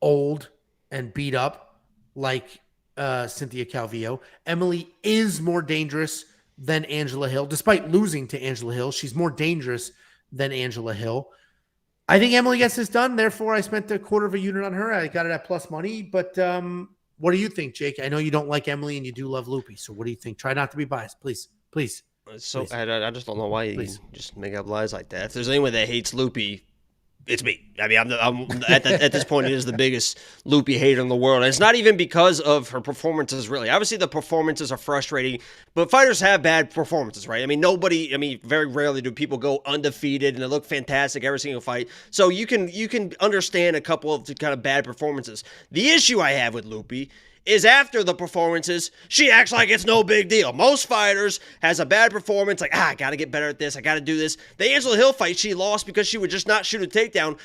old and beat up like Cynthia Calvillo. Emily is more dangerous than Angela Hill. Despite losing to Angela Hill, she's more dangerous than Angela Hill. I think Emily gets this done. Therefore, I spent a quarter of a unit on her. I got it at plus money. But what do you think, Jake? I know you don't like Emily and you do love Loopy. So what do you think? Try not to be biased, please. Please. So please. I just don't know why you just make up lies like that. If there's anyone that hates Loopy, it's me. I mean, I'm at this point, it is the biggest Loopy hater in the world. And it's not even because of her performances, really. Obviously, the performances are frustrating, but fighters have bad performances, right? I mean, very rarely do people go undefeated and they look fantastic every single fight. So you can understand a couple of kind of bad performances. The issue I have with Loopy is after the performances, she acts like it's no big deal. Most fighters has a bad performance, like, I got to get better at this, I got to do this. The Angela Hill fight, she lost because she would just not shoot a takedown.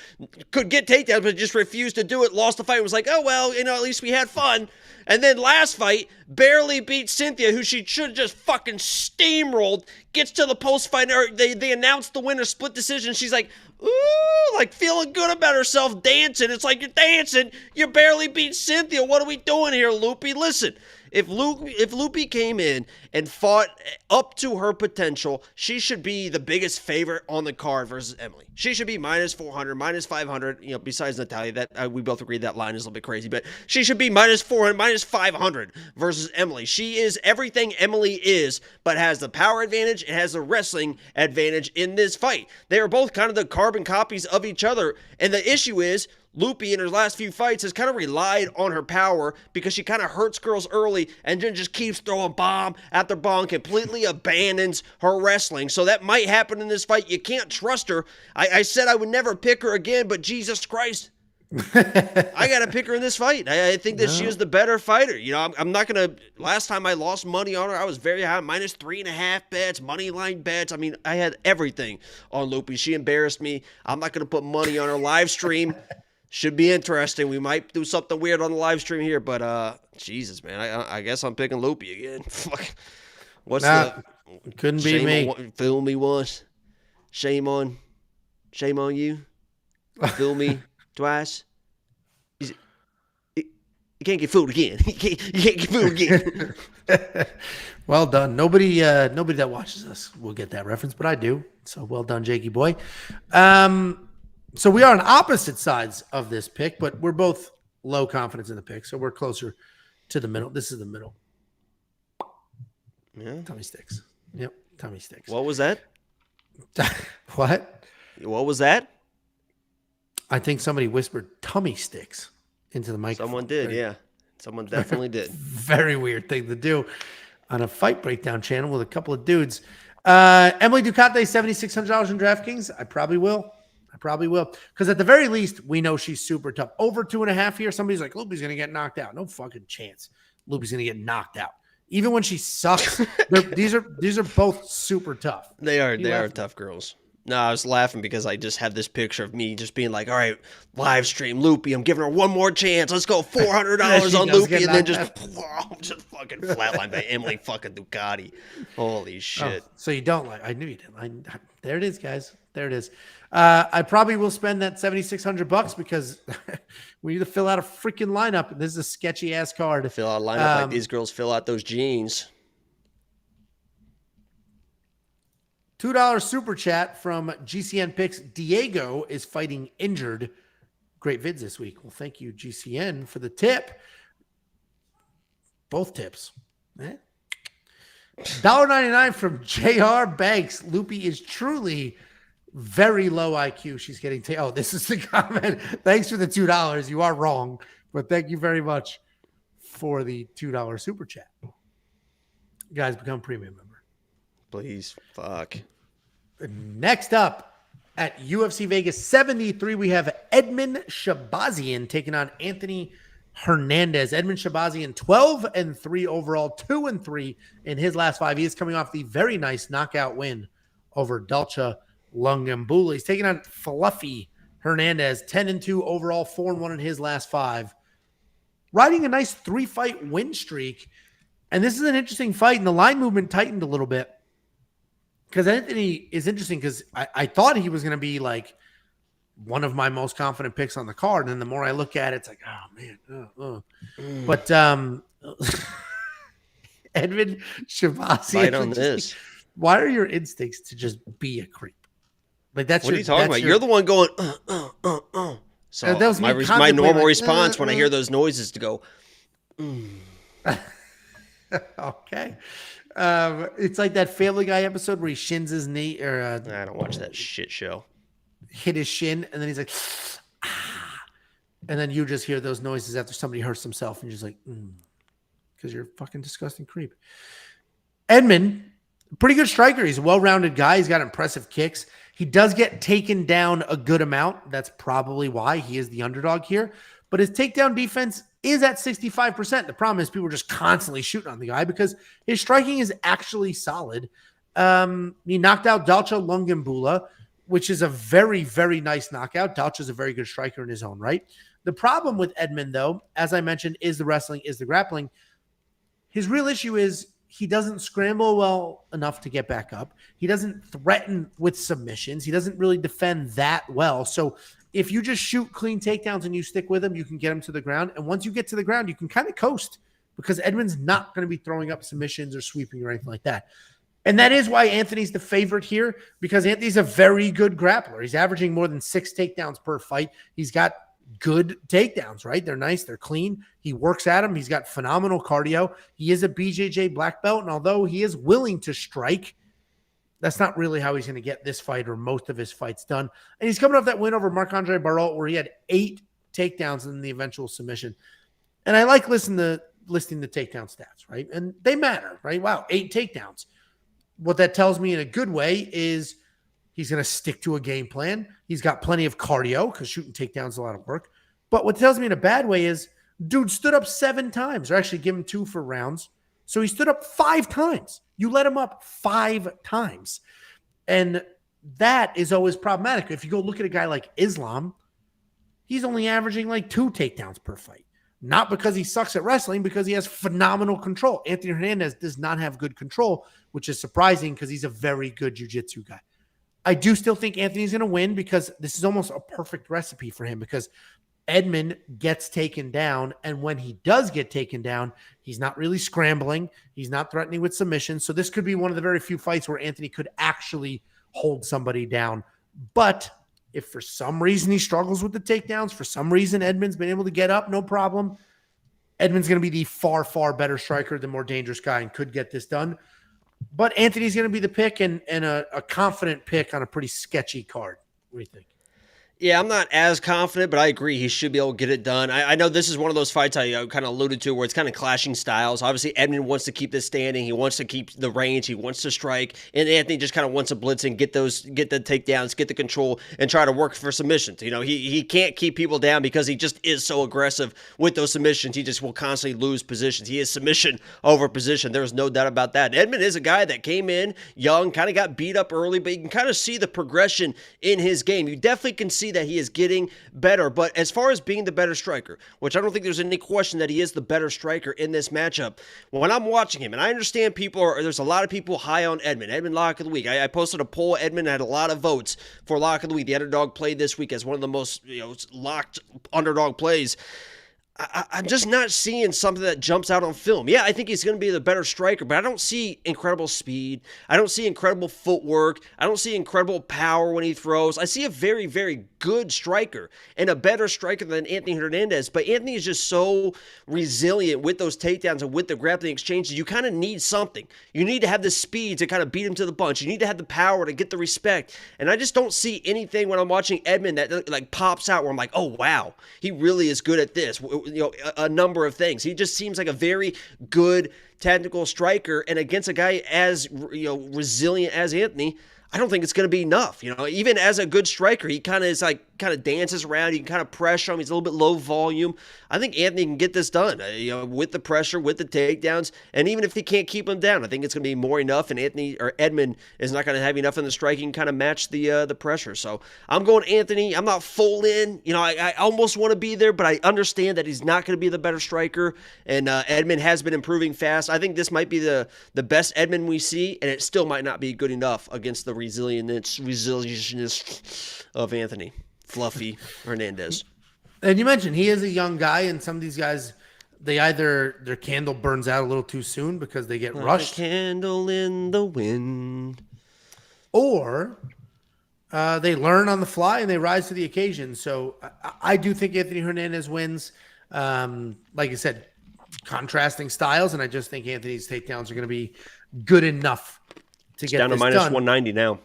Could get takedowns, but just refused to do it. Lost the fight, was like, oh, well, at least we had fun. And then last fight, barely beat Cynthia, who she should have just fucking steamrolled, gets to the post-fight, or they announced the winner, split decision. She's like, ooh, like feeling good about herself, dancing. It's like, you're dancing, you barely beat Cynthia. What are we doing here, Loopy? Listen, if Loopy came in and fought up to her potential, she should be the biggest favorite on the card versus Emily. She should be minus 400, minus 500, besides Natalia. That we both agree that line is a little bit crazy, but she should be minus 400, minus 500 versus Emily. She is everything Emily is, but has the power advantage and has the wrestling advantage in this fight. They are both kind of the carbon copies of each other, and the issue is Loopy in her last few fights has kind of relied on her power because she kind of hurts girls early and then just keeps throwing bomb after bomb, completely abandons her wrestling. So that might happen in this fight. You can't trust her. I said I would never pick her again, but Jesus Christ, I got to pick her in this fight. I think that she is the better fighter. I'm not going to, last time I lost money on her, I was very high, minus 3.5 bets, money line bets. I mean, I had everything on Loopy. She embarrassed me. I'm not going to put money on her live stream. Should be interesting. We might do something weird on the live stream here, but Jesus, man, I guess I'm picking Loopy again. What's couldn't be me. Fool me once, shame on you. Fool me twice. You can't get fooled again. You can't get fooled again. Well done. Nobody that watches us will get that reference, but I do. So well done, Jakey boy. So we are on opposite sides of this pick, but we're both low confidence in the pick, so we're closer to the middle. This is the middle. Yeah. Tummy sticks. Yep, tummy sticks. What was that? What? What was that? I think somebody whispered tummy sticks into the microphone. Someone did, yeah. Someone definitely did. Very weird thing to do on a fight breakdown channel with a couple of dudes. Emily Ducate, $7,600 in DraftKings. I probably will. Because at the very least, we know she's super tough. Over 2.5 here, somebody's like, Loopy's going to get knocked out. No fucking chance. Loopy's going to get knocked out. Even when she sucks, these are both super tough. They are tough girls. No, I was laughing because I just have this picture of me just being like, all right, live stream Loopy. I'm giving her one more chance. Let's go $400 on Loopy. And then just fucking flatline by Emily fucking Ducati. Holy shit. Oh, so you don't like, I knew you didn't. There it is, guys. There it is. I probably will spend that $7,600 because we need to fill out a freaking lineup. This is a sketchy ass card. Fill out a lineup like these girls fill out those jeans. $2 super chat from GCN Picks. Diego is fighting injured. Great vids this week. Well, thank you, GCN, for the tip. Both tips. $1.99 from JR Banks. Loopy is truly very low IQ. She's getting this is the comment. Thanks for the $2. You are wrong, but thank you very much for the $2 super chat. You guys, become a premium member. Please. Fuck. Next up at UFC Vegas 73, we have Edmund Shabazian taking on Anthony Hernandez. Edmund Shabazian, 12-3 overall, 2-3 in his last 5. He is coming off the very nice knockout win over Dalcha Lungambula. He's taking on Fluffy Hernandez, 10-2 overall, 4-1 in his last 5. riding a nice 3-fight win streak. And this is an interesting fight, and the line movement tightened a little bit. Because Anthony is interesting because I thought he was going to be like one of my most confident picks on the card. And then the more I look at it, it's like, oh, man. But Edmund Shabazzi. Right on this. Why are your instincts to just be a creep? Like that's what are you talking about? You're the one going, So that was my normal response when I hear those noises to go, Okay. It's like that Family Guy episode where he shins his knee or I don't watch that shit show. Hit his shin and then he's like, and then you just hear those noises after somebody hurts himself and you're just like, because you're a fucking disgusting creep. Edmund, pretty good striker. He's a well-rounded guy. He's got impressive kicks. He does get taken down a good amount. That's probably why he is the underdog here. But his takedown defense is at 65%. The problem is people are just constantly shooting on the guy because his striking is actually solid. He knocked out Dalcha Lungambula, which is a very, very nice knockout. Dalcha is a very good striker in his own right. The problem with Edmund, though, as I mentioned, is the wrestling, is the grappling. His real issue is he doesn't scramble well enough to get back up. He doesn't threaten with submissions. He doesn't really defend that well. So if you just shoot clean takedowns and you stick with him, you can get him to the ground. And once you get to the ground, you can kind of coast because Edmund's not going to be throwing up submissions or sweeping or anything like that. And that is why Anthony's the favorite here, because Anthony's a very good grappler. He's averaging more than 6 takedowns per fight. He's got good takedowns, right? They're nice. They're clean. He works at them. He's got phenomenal cardio. He is a BJJ black belt. And although he is willing to strike, that's not really how he's going to get this fight or most of his fights done. And he's coming off that win over Marc-Andre Barrault where he had 8 takedowns in the eventual submission. And I like listing the takedown stats, right? And they matter, right? Wow, 8 takedowns. What that tells me in a good way is he's going to stick to a game plan. He's got plenty of cardio because shooting takedowns is a lot of work. But what tells me in a bad way is dude stood up 7 times, or actually give him 2 for rounds. So he stood up 5 times. You let him up 5 times. And that is always problematic. If you go look at a guy like Islam, he's only averaging like 2 takedowns per fight. Not because he sucks at wrestling, because he has phenomenal control. Anthony Hernandez does not have good control, which is surprising because he's a very good jiu-jitsu guy. I do still think Anthony's going to win because this is almost a perfect recipe for him because Edmund gets taken down, and when he does get taken down, he's not really scrambling. He's not threatening with submission. So this could be one of the very few fights where Anthony could actually hold somebody down. But if for some reason he struggles with the takedowns, for some reason Edmund's been able to get up, no problem. Edmund's going to be the far, far better striker, the more dangerous guy, and could get this done. But Anthony's going to be the pick and a confident pick on a pretty sketchy card. What do you think? Yeah, I'm not as confident, but I agree he should be able to get it done. I know this is one of those fights I kind of alluded to where it's kind of clashing styles. Obviously, Edmund wants to keep this standing. He wants to keep the range. He wants to strike. And Anthony just kind of wants to blitz and get the takedowns, get the control, and try to work for submissions. You know, he can't keep people down because he just is so aggressive with those submissions. He just will constantly lose positions. He is submission over position. There's no doubt about that. Edmund is a guy that came in young, kind of got beat up early, but you can kind of see the progression in his game. You definitely can see that he is getting better. But as far as being the better striker, which I don't think there's any question that he is the better striker in this matchup, when I'm watching him, and I understand there's a lot of people high on Edmund Lock of the Week. I posted a poll. Edmund had a lot of votes for Lock of the Week. The underdog played this week as one of the most locked underdog plays. I'm just not seeing something that jumps out on film. Yeah, I think he's going to be the better striker, but I don't see incredible speed. I don't see incredible footwork. I don't see incredible power when he throws. I see a very, very good striker and a better striker than Anthony Hernandez, but Anthony is just so resilient with those takedowns and with the grappling exchanges. You kind of need something. You need to have the speed to kind of beat him to the punch. You need to have the power to get the respect, and I just don't see anything when I'm watching Edmund that like pops out where I'm like, oh, wow, he really is good at this. A number of things. He just seems like a very good technical striker, and against a guy as resilient as Anthony, I don't think it's going to be enough. Even as a good striker, he kind of dances around. You can kind of pressure him. He's a little bit low volume. I think Anthony can get this done, with the pressure, with the takedowns. And even if he can't keep him down, I think it's going to be more enough. And Edmund is not going to have enough in the striking kind of match the pressure. So I'm going Anthony. I'm not full in. I almost want to be there, but I understand that he's not going to be the better striker. And Edmund has been improving fast. I think this might be the best Edmund we see, and it still might not be good enough against the resilience of Anthony Fluffy Hernandez. And you mentioned he is a young guy, and some of these guys, their candle burns out a little too soon because they get rushed. A candle in the wind. Or they learn on the fly and they rise to the occasion. So I do think Anthony Hernandez wins. Like I said, contrasting styles, and I just think Anthony's takedowns are going to be good enough to get down to minus 190 now.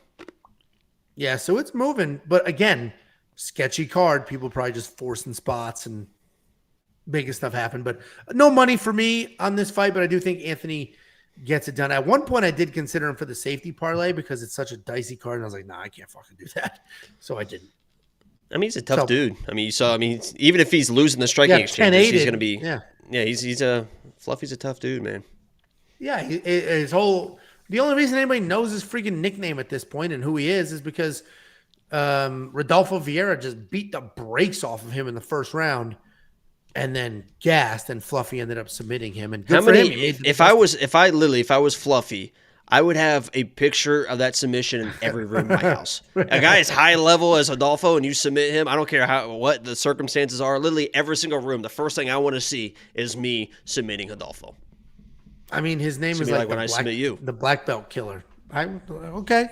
Yeah, so it's moving. But again, sketchy card. People probably just forcing spots and making stuff happen. But no money for me on this fight, but I do think Anthony gets it done. At one point, I did consider him for the safety parlay because it's such a dicey card. And I was like, nah, I can't fucking do that. So I didn't. I mean, he's a tough dude. I mean, even if he's losing the striking exchange, he's going to be. Yeah, he's Fluffy's a tough dude, man. Yeah, his whole. The only reason anybody knows his freaking nickname at this point and who he is because Rodolfo Vieira just beat the brakes off of him in the first round, and then gassed, and Fluffy ended up submitting him. And good for him. If I was Fluffy, I would have a picture of that submission in every room in my house. A guy as high level as Rodolfo, and you submit him. I don't care what the circumstances are. Literally every single room. The first thing I want to see is me submitting Rodolfo. I mean, his name is like when I submit you, the black belt killer. Okay.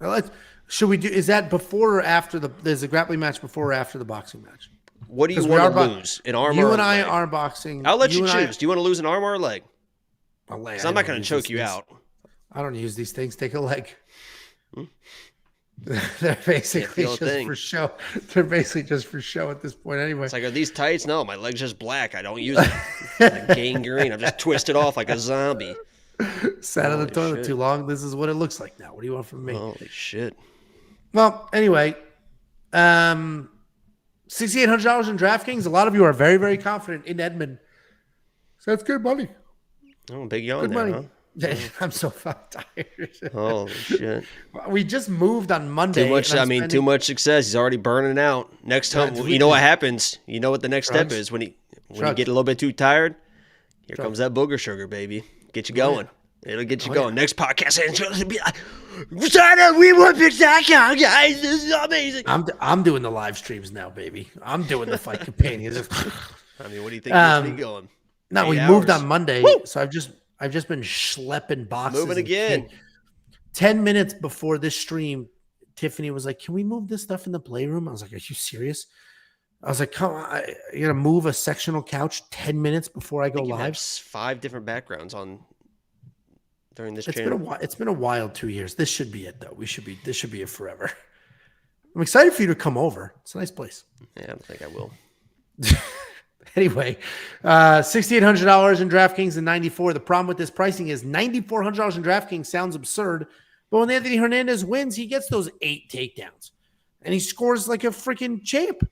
Well, should we do? Is that before or after there's a grappling match before or after the boxing match? What do you want to lose? An arm? You and I are boxing. I'll let you choose. Do you want to lose an arm or a leg? A leg. I'm not going to choke you out. I don't use these things. Take a leg. They're basically just for show. They're basically just for show at this point anyway. It's like, are these tights? No, my leg's just black. I don't use it. Like gangrene. I'm just twisted off like a zombie. Sat on the toilet too long. This is what it looks like now. What do you want from me? Holy shit. Well, anyway, $6,800 in DraftKings. A lot of you are very, very confident in Edmund. So that's good money. Oh, big yawn there, huh? I'm so fucking tired. Holy shit. We just moved on Monday. Too much success. He's already burning out. Next time, you know what happens. You know what the next step is when you get a little bit too tired. Here comes that booger sugar, baby. Get you going. It'll get you going. Yeah. Next podcast, Angelo will be like, Sato, we want Big Sato, guys. This is amazing. I'm doing the live streams now, baby. I'm doing the fight companions. I mean, what do you think you're going? No, we moved on Monday, so I've just been schlepping boxes. Moving again. 10 minutes before this stream, Tiffany was like, can we move this stuff in the playroom? I was like, are you serious? I was like, come on, you're going to move a sectional couch 10 minutes before I go live? Have 5 different backgrounds on during this channel. It's been a wild 2 years. This should be it, though. This should be it forever. I'm excited for you to come over. It's a nice place. Yeah, I don't think I will. Anyway, $6,800 in DraftKings and 94. The problem with this pricing is $9,400 in DraftKings sounds absurd, but when Anthony Hernandez wins, he gets those 8 takedowns, and he scores like a freaking champ.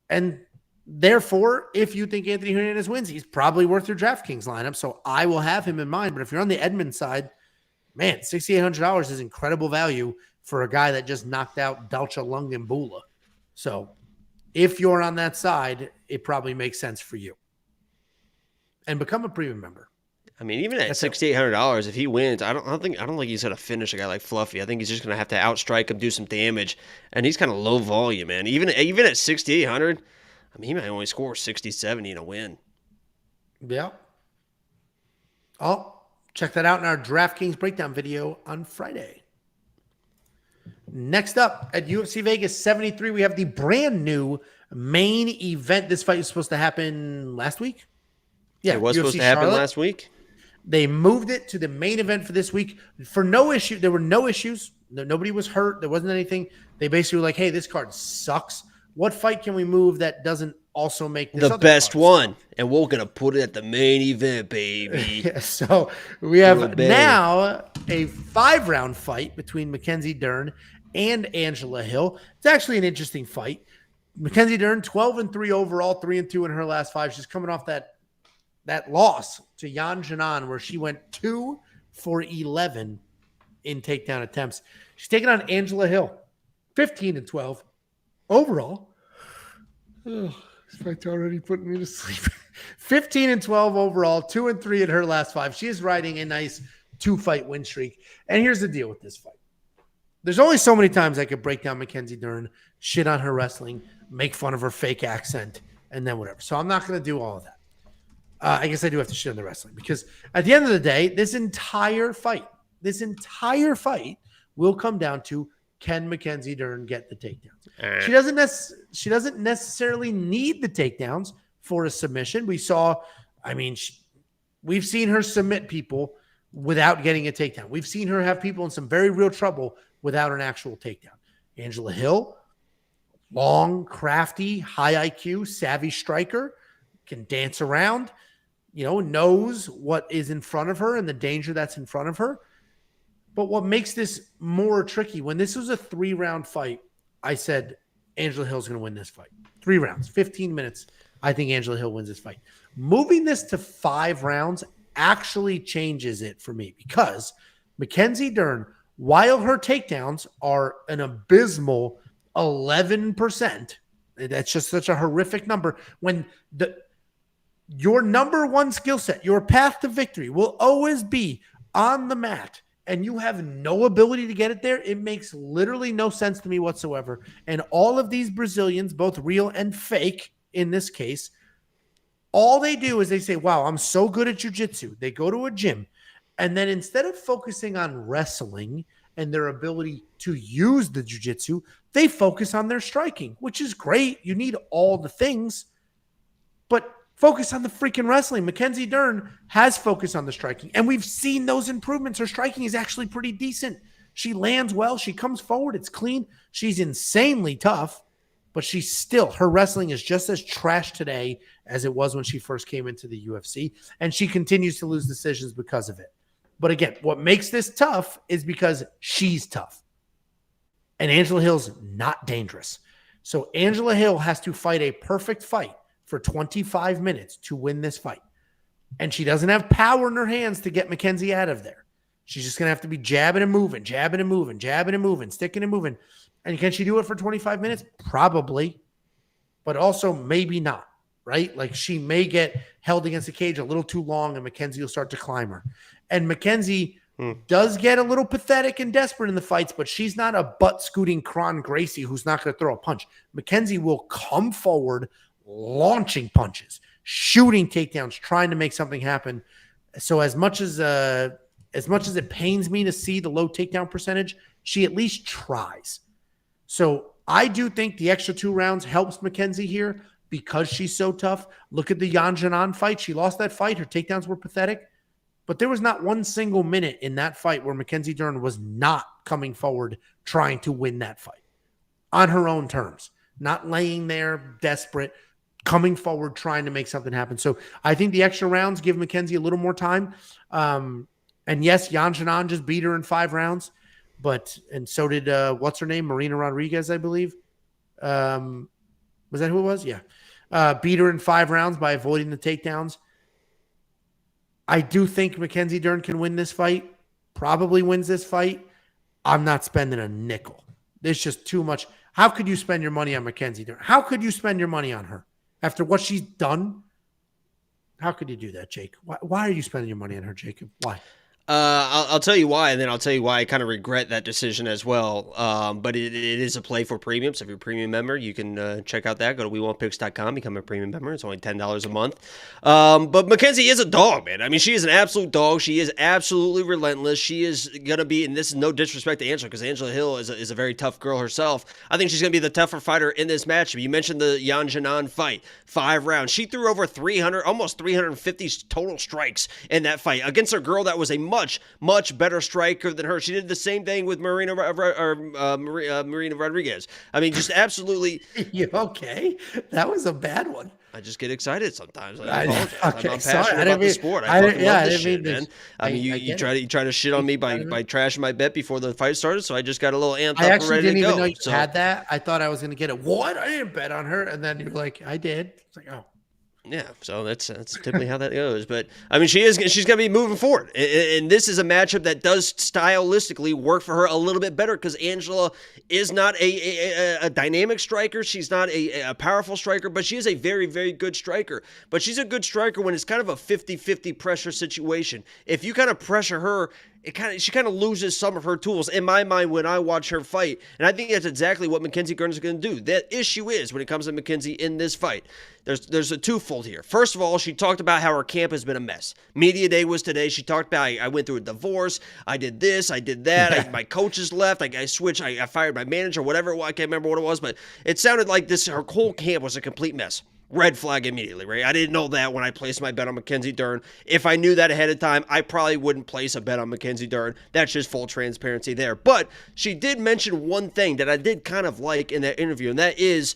And therefore, if you think Anthony Hernandez wins, he's probably worth your DraftKings lineup. So I will have him in mind. But if you're on the Edmund side, man, $6,800 is incredible value for a guy that just knocked out Dalcha Lungambula. So if you're on that side, it probably makes sense for you. And become a premium member. I mean, even at $6,800, if he wins, I don't think he's gonna finish a guy like Fluffy. I think he's just gonna have to outstrike him, do some damage, and he's kind of low volume, man. Even at $6,800, I mean, he might only score 60, 70 in a win. Yeah. I'll check that out in our DraftKings breakdown video on Friday. Next up at UFC Vegas 73, we have the brand new main event. This fight was supposed to happen last week. Yeah, it was supposed to happen last week. They moved it to the main event for this week for no issue. There were no issues. Nobody was hurt. There wasn't anything. They basically were like, hey, this card sucks. What fight can we move that doesn't also make this the other best card. one, and we're gonna put it at the main event, baby. So we have now a 5-round fight between Mackenzie Dern and Angela Hill. It's actually an interesting fight. Mackenzie Dern, 12-3 overall, 3-2 in her last 5. She's coming off that loss to Yan Jinan, where she went 2 for 11 in takedown attempts. She's taking on Angela Hill, 15-12 overall. Oh, this fight's already putting me to sleep. 15-12 overall, 2-3 in her last 5. She is riding a nice 2-fight win streak. And here's the deal with this fight. There's only so many times I could break down Mackenzie Dern, shit on her wrestling, make fun of her fake accent, and then whatever. So I'm not going to do all of that. I guess I do have to shit on the wrestling, because at the end of the day, this entire fight will come down to, can Mackenzie Dern get the takedowns? She doesn't necessarily need the takedowns for a submission. We've seen her submit people without getting a takedown. We've seen her have people in some very real trouble without an actual takedown. Angela Hill, long, crafty, high IQ, savvy striker, can dance around, knows what is in front of her and the danger that's in front of her. But what makes this more tricky, when this was a 3-round fight, I said Angela Hill's going to win this fight. 3 rounds, 15 minutes. I think Angela Hill wins this fight. Moving this to 5 rounds actually changes it for me, because Mackenzie Dern, while her takedowns are an abysmal 11%, that's just such a horrific number. When your number one skill set, your path to victory will always be on the mat, and you have no ability to get it there, it makes literally no sense to me whatsoever. And all of these Brazilians, both real and fake in this case, all they do is they say, wow, I'm so good at jiu-jitsu. They go to a gym, and then instead of focusing on wrestling and their ability to use the jiu-jitsu, they focus on their striking, which is great. You need all the things, but focus on the freaking wrestling. Mackenzie Dern has focused on the striking, and we've seen those improvements. Her striking is actually pretty decent. She lands well. She comes forward. It's clean. She's insanely tough, but her wrestling is just as trash today as it was when she first came into the UFC, and she continues to lose decisions because of it. But again, what makes this tough is because she's tough, and Angela Hill's not dangerous. So Angela Hill has to fight a perfect fight for 25 minutes to win this fight. And she doesn't have power in her hands to get Mackenzie out of there. She's just going to have to be jabbing and moving, jabbing and moving, jabbing and moving, sticking and moving. And can she do it for 25 minutes? Probably. But also maybe not, right? Like, she may get held against the cage a little too long and Mackenzie will start to climb her. And Mackenzie does get a little pathetic and desperate in the fights, but she's not a butt-scooting Kron Gracie who's not going to throw a punch. Mackenzie will come forward, launching punches, shooting takedowns, trying to make something happen. So as much as it pains me to see the low takedown percentage, she at least tries. So I do think the extra 2 rounds helps Mackenzie here because she's so tough. Look at the Yan Jinan fight. She lost that fight. Her takedowns were pathetic, but there was not one single minute in that fight where Mackenzie Dern was not coming forward trying to win that fight on her own terms, not laying there desperate, coming forward, trying to make something happen. So I think the extra rounds give Mackenzie a little more time. And yes, Yan Jinan just beat her in 5 rounds, and so did, what's her name? Marina Rodriguez, I believe. Was that who it was? Yeah. Beat her in 5 rounds by avoiding the takedowns. I do think Mackenzie Dern can win this fight, probably wins this fight. I'm not spending a nickel. There's just too much. How could you spend your money on Mackenzie Dern? How could you spend your money on her? After what she's done, how could you do that, Jake? Why are you spending your money on her, Jacob? Why? I'll tell you why, and then I'll tell you why I kind of regret that decision as well. But it is a play for premium. So if you're a premium member, you can check out that. Go to WeWantPicks.com, become a premium member. It's only $10 a month. But Mackenzie is a dog, man. I mean, she is an absolute dog. She is absolutely relentless. She is going to be, and this is no disrespect to Angela, because Angela Hill is a very tough girl herself. I think she's going to be the tougher fighter in this matchup. You mentioned the Yan Jinan fight, 5 rounds. She threw over 300, almost 350 total strikes in that fight against a girl that was a much better striker than her. She did the same thing with Marina Rodriguez. I mean, just absolutely. You okay? That was a bad one. I just get excited sometimes. I apologize. Okay, I'm passionate about the sport. I fucking love this shit, man. I mean, you try to shit on me by trashing my bet before the fight started, so I just got a little amped up and ready to go. I actually didn't even know you had that. I thought I was going to get it. What? I didn't bet on her. And then you're like, I did. It's like, oh. Yeah, so that's typically how that goes. But I mean, she's going to be moving forward, and this is a matchup that does stylistically work for her a little bit better because Angela is not a dynamic striker. She's not a powerful striker, but she is a very, very good striker. But she's a good striker when it's kind of a 50-50 pressure situation. If you kind of pressure her, she kind of loses some of her tools in my mind when I watch her fight. And I think that's exactly what Mackenzie Dern is going to do. The issue is when it comes to Mackenzie in this fight, there's a twofold here. First of all, she talked about how her camp has been a mess. Media day was today. She talked about, I went through a divorce. I did this. I did that. My coaches left. I switched. I fired my manager, whatever. I can't remember what it was, but it sounded like her whole camp was a complete mess. Red flag immediately, right? I didn't know that when I placed my bet on Mackenzie Dern. If I knew that ahead of time, I probably wouldn't place a bet on Mackenzie Dern. That's just full transparency there. But she did mention one thing that I did kind of like in that interview, and that is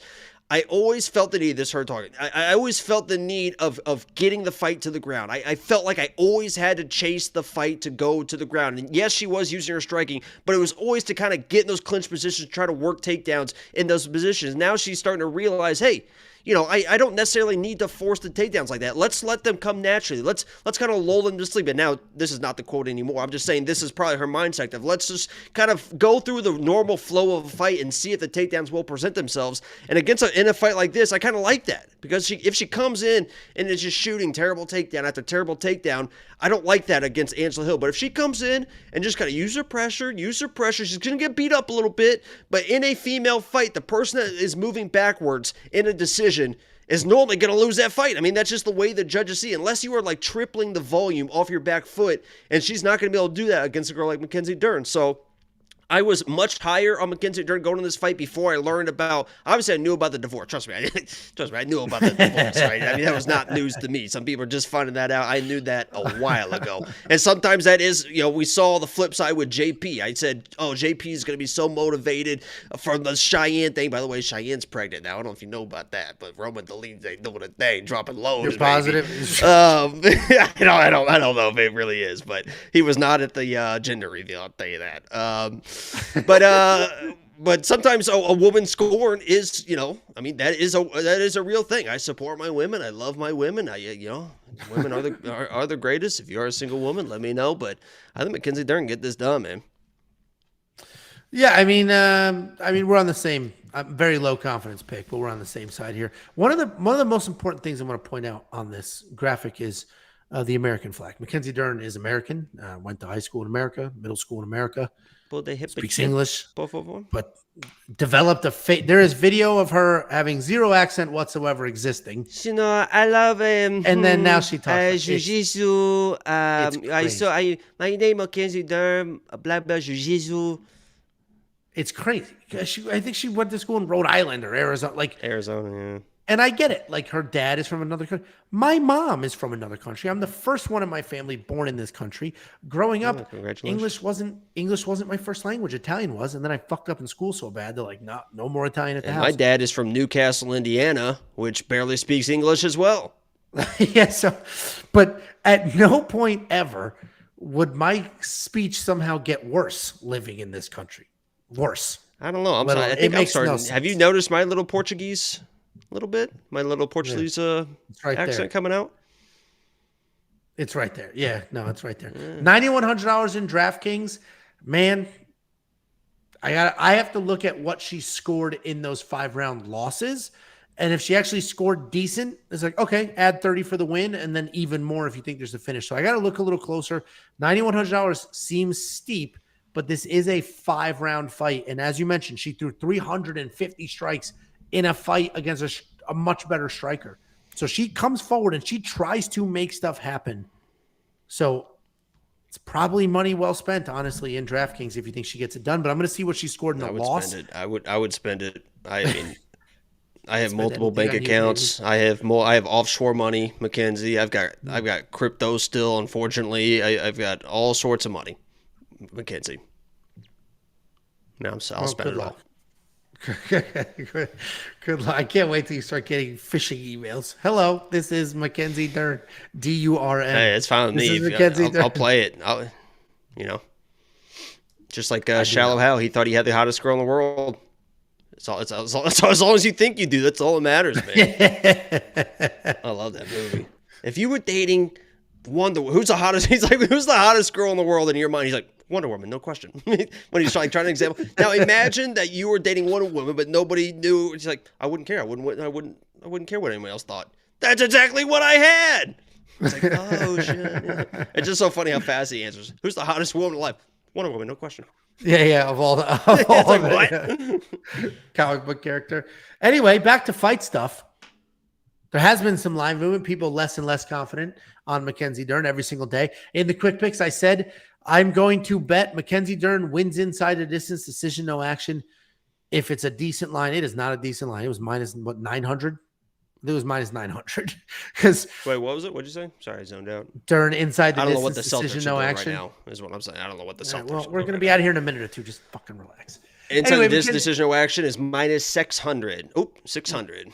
I always felt the need, this is her talking, I always felt the need of getting the fight to the ground. I felt like I always had to chase the fight to go to the ground. And yes, she was using her striking, but it was always to kind of get in those clinch positions, try to work takedowns in those positions. Now she's starting to realize, hey, you know, I don't necessarily need to force the takedowns like that. Let's let them come naturally. Let's kind of lull them to sleep. And now, this is not the quote anymore. I'm just saying this is probably her mindset of let's just kind of go through the normal flow of a fight and see if the takedowns will present themselves. And in a fight like this, I kind of like that. Because if she comes in and is just shooting terrible takedown after terrible takedown, I don't like that against Angela Hill. But if she comes in and just kind of use her pressure, she's going to get beat up a little bit. But in a female fight, the person that is moving backwards in a decision is normally going to lose that fight. I mean, that's just the way the judges see it. Unless you are like tripling the volume off your back foot, and she's not going to be able to do that against a girl like Mackenzie Dern. So I was much higher on Mackenzie Dern going in this fight before I learned about, obviously I knew about the divorce. Trust me, I knew about the divorce, right? I mean, that was not news to me. Some people are just finding that out. I knew that a while ago. And sometimes that is, you know, we saw the flip side with JP. I said, oh, JP is going to be so motivated from the Cheyenne thing. By the way, Cheyenne's pregnant now. I don't know if you know about that, but Roman Deline's doing a thing, dropping loads. You're positive? I don't know if it really is, but he was not at the gender reveal, I'll tell you that. But sometimes a woman scorn is, you know, I mean, that is a real thing. I support my women. I love my women. Women are the greatest. If you are a single woman, let me know. But I think Mackenzie Dern get this done, man. Yeah, I mean, we're on the same. Very low confidence pick, but we're on the same side here. One of the most important things I want to point out on this graphic is the American flag. Mackenzie Dern is American. Went to high school in America, middle school in America. Speaks English, but developed there is video of her having zero accent whatsoever existing. You know, I love and then now she talks jiu-jitsu. My name Mackenzie Dern, black belt jiu-jitsu. It's crazy. I think she went to school in Rhode Island or Arizona, Arizona, yeah. And I get it. Like, her dad is from another country. My mom is from another country. I'm the first one in my family born in this country. Growing up, English wasn't my first language. Italian was. And then I fucked up in school so bad. They're like, no more Italian at the house. My dad is from Newcastle, Indiana, which barely speaks English as well. Yeah. But at no point ever would my speech somehow get worse living in this country. Worse. I don't know. I think I'm starting. Have you noticed my little Portuguese? A little bit, my little Portuguese accent coming out. It's right there. Yeah, no, it's right there. $9,100 in DraftKings, man. I have to look at what she scored in those 5-round losses, and if she actually scored decent, it's like, okay, add 30 for the win, and then even more if you think there's a finish. So I got to look a little closer. $9,100 seems steep, but this is a 5-round fight, and as you mentioned, she threw 350 strikes in a fight against a much better striker. So she comes forward and she tries to make stuff happen. So it's probably money well spent, honestly, in DraftKings if you think she gets it done. But I'm going to see what she scored in the loss. I would spend it. I mean, I have spend multiple anything bank on you, accounts. I have offshore money, Mackenzie. I've got crypto still. Unfortunately, I've got all sorts of money, Mackenzie. Now I'll spend it all. Good luck. I can't wait till you start getting phishing emails. Hello, this is Mackenzie Dern, Durn. Hey, it's fine with me. I'll play it. Just like Shallow Hal, he thought he had the hottest girl in the world. As long as you think you do, that's all that matters, man. I love that movie. If you were dating who's the hottest? He's like, who's the hottest girl in the world in your mind? He's like, Wonder Woman, no question. When he's trying to example. Now imagine that you were dating Wonder Woman, but nobody knew. He's like, I wouldn't care. I wouldn't care what anyone else thought. That's exactly what I had. It's like, oh shit. Yeah. It's just so funny how fast he answers. Who's the hottest woman alive? Wonder Woman, no question. Yeah, of all the comic book character. Anyway, back to fight stuff. There has been some line movement. People less and less confident on Mackenzie Dern every single day. In the quick picks, I said I'm going to bet Mackenzie Dern wins inside the distance, decision, no action. If it's a decent line, it is not a decent line. It was minus 900. It was minus 900. Because wait, what was it? What'd you say? Sorry, I zoned out. Dern inside the distance, I don't know what the Celtics decision, no action. Right now is what I'm saying. I don't know what the Celtics. Well, we're going to be out of here in a minute or two. Just fucking relax. Inside anyway, this decision, no action is minus 600. Oh, 600.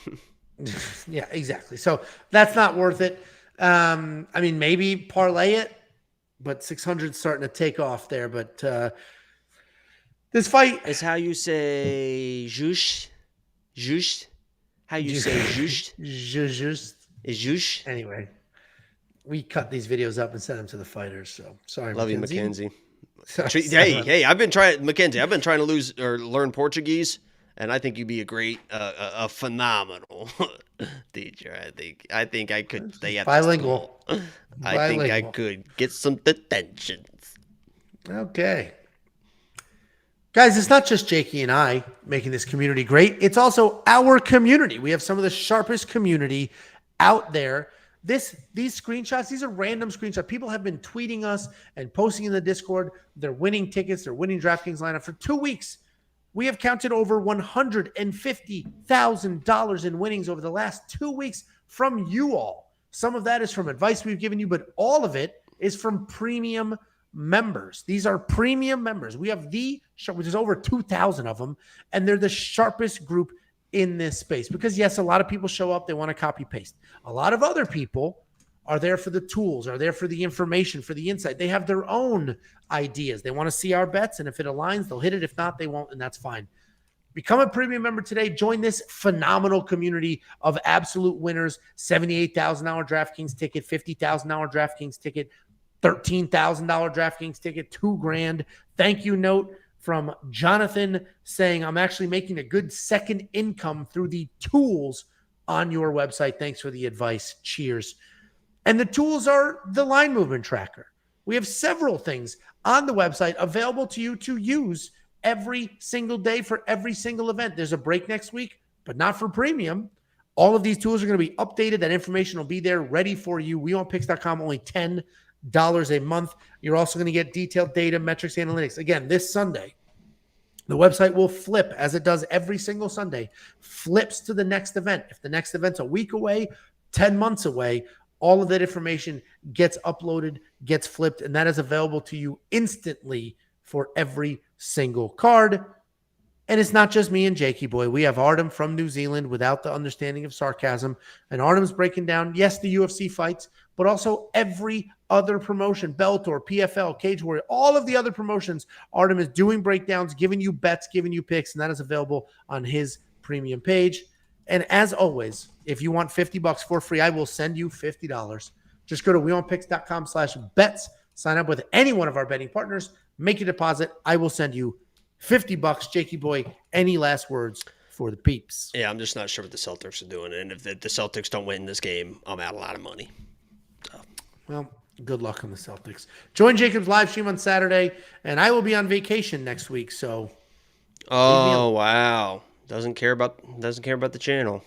Yeah, exactly. So that's not worth it. I mean, maybe parlay it, but 600 is starting to take off there. But this fight is how you say "juste." How you say "juste"? Just. Is "juste"? Anyway, we cut these videos up and send them to the fighters. So sorry, love Mackenzie. You, Mackenzie. Hey, I've been trying, Mackenzie. I've been trying to learn Portuguese. And I think you'd be a great, a phenomenal teacher. I think I could stay at bilingual. I think I could get some detentions. Okay. Guys, it's not just Jakey and I making this community great. It's also our community. We have some of the sharpest community out there. These screenshots, these are random screenshots. People have been tweeting us and posting in the Discord. They're winning tickets. They're winning DraftKings lineup for 2 weeks. We have counted over $150,000 in winnings over the last 2 weeks from you all. Some of that is from advice we've given you, but all of it is from premium members. These are premium members. We have there's over 2,000 of them, and they're the sharpest group in this space. Because yes, a lot of people show up, they want to copy paste. A lot of other people are there for the tools, are there for the information, for the insight. They have their own ideas. They want to see our bets, and if it aligns, they'll hit it. If not, they won't, and that's fine. Become a premium member today. Join this phenomenal community of absolute winners. $78,000 DraftKings ticket, $50,000 DraftKings ticket, $13,000 DraftKings ticket, $2,000. Thank you note from Jonathan saying, I'm actually making a good second income through the tools on your website. Thanks for the advice. Cheers. And the tools are the line movement tracker. We have several things on the website available to you to use every single day for every single event. There's a break next week, but not for premium. All of these tools are going to be updated. That information will be there ready for you. WeWantPicks.com, only $10 a month. You're also going to get detailed data, metrics, analytics. Again, this Sunday, the website will flip, as it does every single Sunday, flips to the next event. If the next event's a week away, 10 months away, all of that information gets uploaded, gets flipped, and that is available to you instantly for every single card. And it's not just me and Jakey Boy. We have Artem from New Zealand without the understanding of sarcasm. And Artem's breaking down, yes, the UFC fights, but also every other promotion, Bellator, PFL, Cage Warrior, all of the other promotions. Artem is doing breakdowns, giving you bets, giving you picks, and that is available on his premium page. And as always, if you want $50 for free, I will send you $50. Just go to WeWantPicks.com/bets. Sign up with any one of our betting partners. Make a deposit. I will send you $50. Jakey Boy, any last words for the peeps? Yeah, I'm just not sure what the Celtics are doing. And if the Celtics don't win this game, I'm out a lot of money. So. Well, good luck on the Celtics. Join Jacob's live stream on Saturday, and I will be on vacation next week. So, oh wow, doesn't care about the channel.